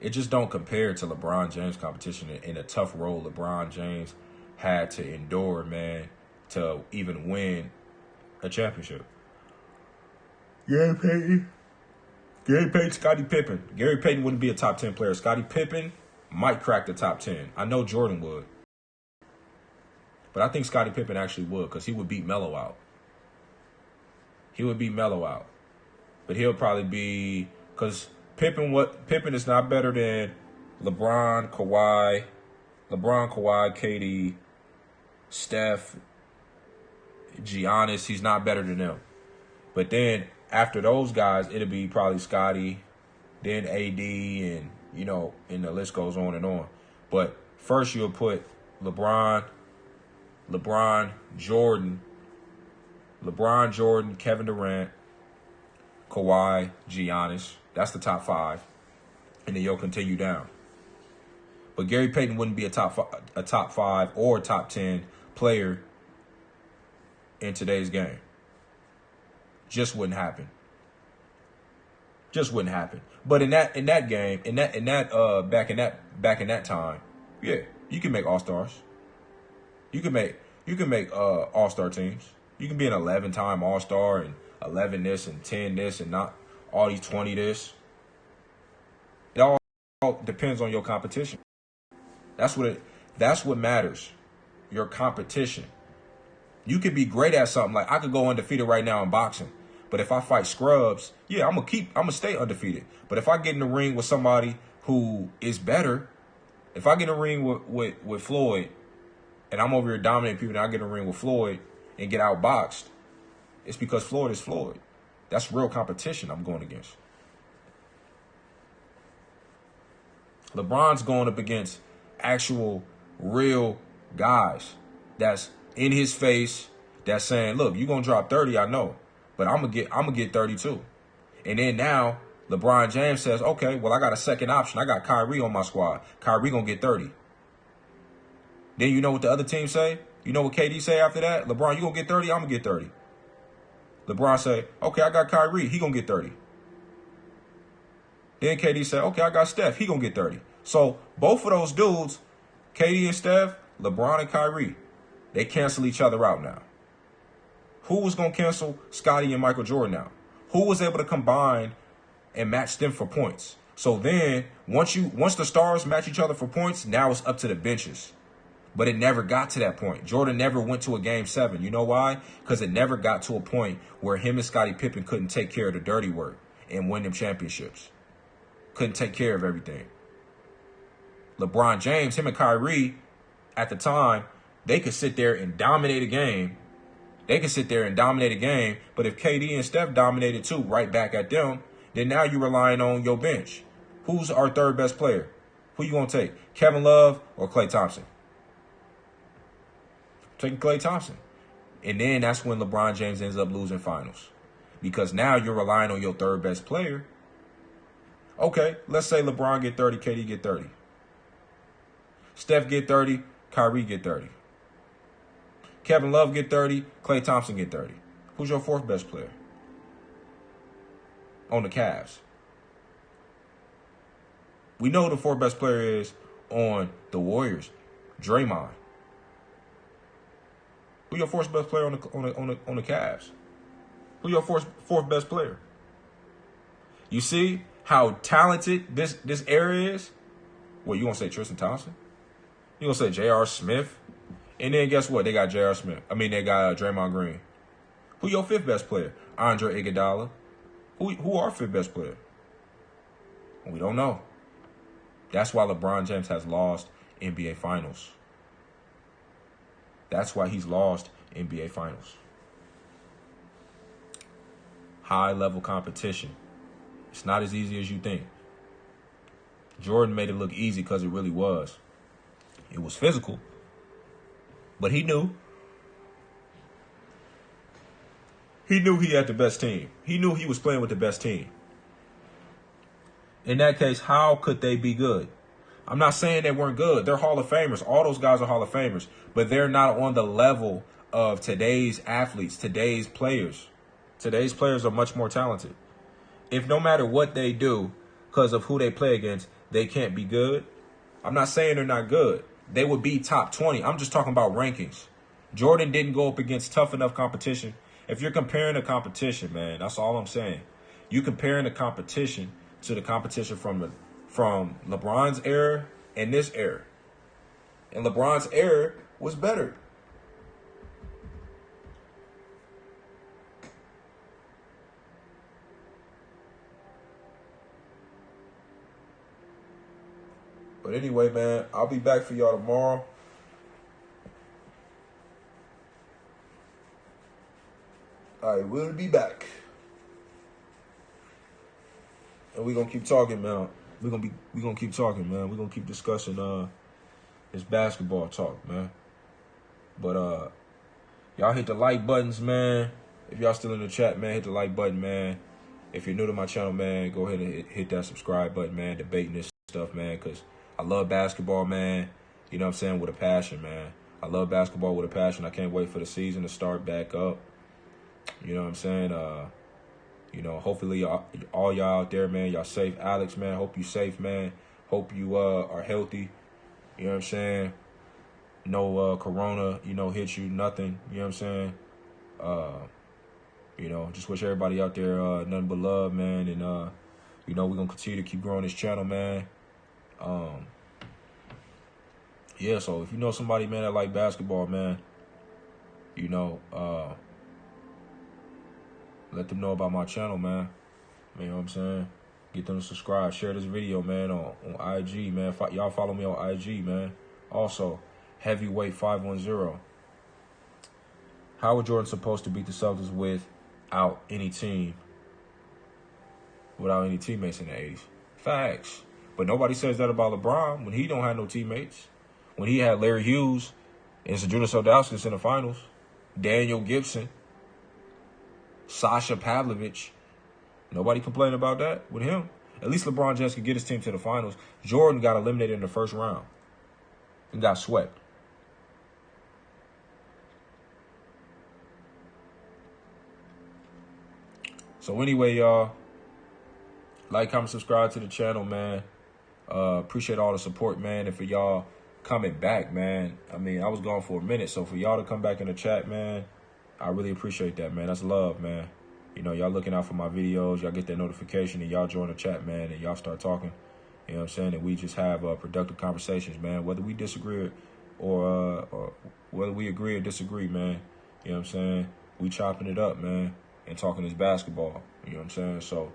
it just don't compare to LeBron James' competition in a tough role LeBron James had to endure, man, to even win a championship. Gary Payton, Scottie Pippen. Gary Payton wouldn't be a top 10 player. Scottie Pippen might crack the top 10. I know Jordan would. But I think Scottie Pippen actually would, because he would beat Melo out. He would beat Melo out. But he'll probably be, because Pippen is not better than LeBron, Kawhi, KD, Steph, Giannis. He's not better than them. But then after those guys, it'll be probably Scottie, then AD, and and the list goes on and on. But first you'll put LeBron, Jordan, Kevin Durant, Kawhi, Giannis. That's the top 5. And then you'll continue down. But Gary Payton wouldn't be a top 5 or top 10 player in today's game. Just wouldn't happen. Just wouldn't happen. But in that game, back in that time, yeah, you can make all-stars. You can make all-star teams. You can be an 11-time all-star and 11 this and 10 this and not all these 20 this. It all depends on your competition. That's what matters. Your competition. You could be great at something. Like I could go undefeated right now in boxing. But if I fight scrubs, yeah, I'm gonna stay undefeated. But if I get in the ring with somebody who is better, if I get in the ring with Floyd, and I'm over here dominating people, and I get in the ring with Floyd and get outboxed, it's because Floyd is Floyd. That's real competition I'm going against. LeBron's going up against actual, real guys that's in his face, that's saying, look, you're going to drop 30, I know, but I'm gonna get 32. And then now LeBron James says, okay, well, I got a second option. I got Kyrie on my squad. Kyrie going to get 30. Then you know what the other team say? You know what KD say after that? LeBron, you going to get 30? I'm going to get 30. LeBron say, okay, I got Kyrie. He going to get 30. Then KD say, okay, I got Steph. He going to get 30. So both of those dudes, KD and Steph, LeBron and Kyrie, they cancel each other out now. Who was going to cancel Scottie and Michael Jordan now? Who was able to combine and match them for points? So then once the stars match each other for points, now it's up to the benches. But it never got to that point. Jordan never went to a game 7. You know why? Because it never got to a point where him and Scottie Pippen couldn't take care of the dirty work and win them championships. Couldn't take care of everything. LeBron James, him and Kyrie, at the time, they could sit there and dominate a game. But if KD and Steph dominated too, right back at them, then now you're relying on your bench. Who's our third best player? Who you going to take? Kevin Love or Klay Thompson? Taking Klay Thompson. And then that's when LeBron James ends up losing finals. Because now you're relying on your third best player. Okay, let's say LeBron get 30, KD get 30. Steph get 30, Kyrie get 30. Kevin Love get 30, Klay Thompson get 30. Who's your fourth best player on the Cavs? We know who the fourth best player is on the Warriors? Draymond. Who your fourth best player on the Cavs? Who your fourth best player? You see how talented this area is? What, you gonna say Tristan Thompson? You gonna say J.R. Smith? And then guess what? They got J.R. Smith. They got Draymond Green. Who your fifth best player? Andre Iguodala. Who our fifth best player? We don't know. That's why LeBron James has lost NBA Finals. That's why he's lost NBA Finals. High-level competition. It's not as easy as you think. Jordan made it look easy because it really was. It was physical. But he knew. He knew he had the best team. He knew he was playing with the best team. In that case, how could they be good? I'm not saying they weren't good. They're Hall of Famers. All those guys are Hall of Famers. But they're not on the level of today's athletes, today's players. Today's players are much more talented. If no matter what they do, because of who they play against, they can't be good, I'm not saying they're not good. They would be top 20. I'm just talking about rankings. Jordan didn't go up against tough enough competition. If you're comparing the competition, man, that's all I'm saying. You comparing the competition to the competition from LeBron's era and this era. And LeBron's era was better. But anyway, man, I'll be back for y'all tomorrow. I will be back. And we're gonna keep talking, man. We're gonna keep talking, man. We're gonna keep discussing this basketball talk, man. But y'all hit the like buttons, man. If y'all still in the chat, man, hit the like button, man. If you're new to my channel, man, go ahead and hit that subscribe button, man. Debating this stuff, man, because I love basketball, man. You know what I'm saying? With a passion, man. I love basketball with a passion. I can't wait for the season to start back up. You know what I'm saying? Hopefully all y'all out there, man, y'all safe. Alex, man, hope you safe, man. Hope you are healthy. You know what I'm saying? No corona, hit you, nothing. You know what I'm saying? Just wish everybody out there nothing but love, man. And, we're going to continue to keep growing this channel, man. Yeah, so if you know somebody, man, that like basketball, man, let them know about my channel, man. You know what I'm saying? Get them to subscribe. Share this video, man, on IG, man. Y'all follow me on IG, man. Also, Heavyweight 510. How was Jordan supposed to beat the Celtics without any teammates in the 80s? Facts. But nobody says that about LeBron when he don't have no teammates. When he had Larry Hughes and Zydrunas Ilgauskas in the finals, Daniel Gibson, Sasha Pavlovich. Nobody complained about that with him. At least LeBron James could get his team to the finals. Jordan got eliminated in the first round and got swept. So anyway, y'all, like, comment, subscribe to the channel, man. Appreciate all the support, man. And for y'all coming back, man. I was gone for a minute. So for y'all to come back in the chat, man, I really appreciate that, man. That's love, man. Y'all looking out for my videos. Y'all get that notification and y'all join the chat, man. And y'all start talking. You know what I'm saying? And we just have productive conversations, man. Whether we disagree or whether we agree or disagree, man. You know what I'm saying? We chopping it up, man. And talking this basketball. You know what I'm saying? So,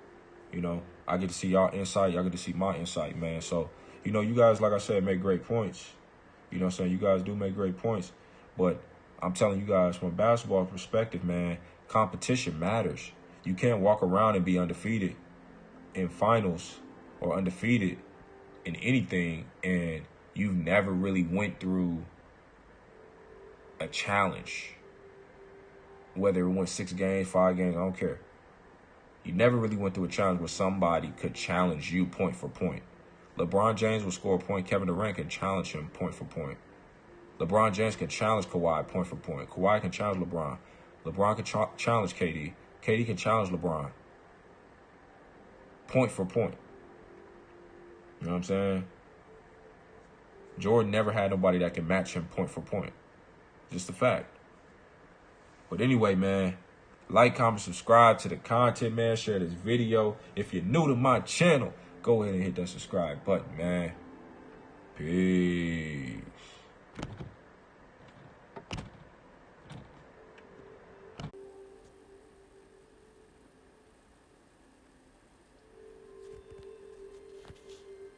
I get to see y'all insight. Y'all get to see my insight, man. So, you guys, like I said, make great points. You know what I'm saying? You guys do make great points. But I'm telling you guys, from a basketball perspective, man, competition matters. You can't walk around and be undefeated in finals or undefeated in anything and you've never really went through a challenge. Whether it went 6 games, 5 games, I don't care. You never really went through a challenge where somebody could challenge you point for point. LeBron James will score a point. Kevin Durant can challenge him point for point. LeBron James can challenge Kawhi point for point. Kawhi can challenge LeBron. LeBron can challenge KD. KD can challenge LeBron point for point. You know what I'm saying? Jordan never had nobody that can match him point for point. Just a fact. But anyway, man, like, comment, subscribe to the content, man. Share this video. If you're new to my channel, go ahead and hit that subscribe button, man. Peace.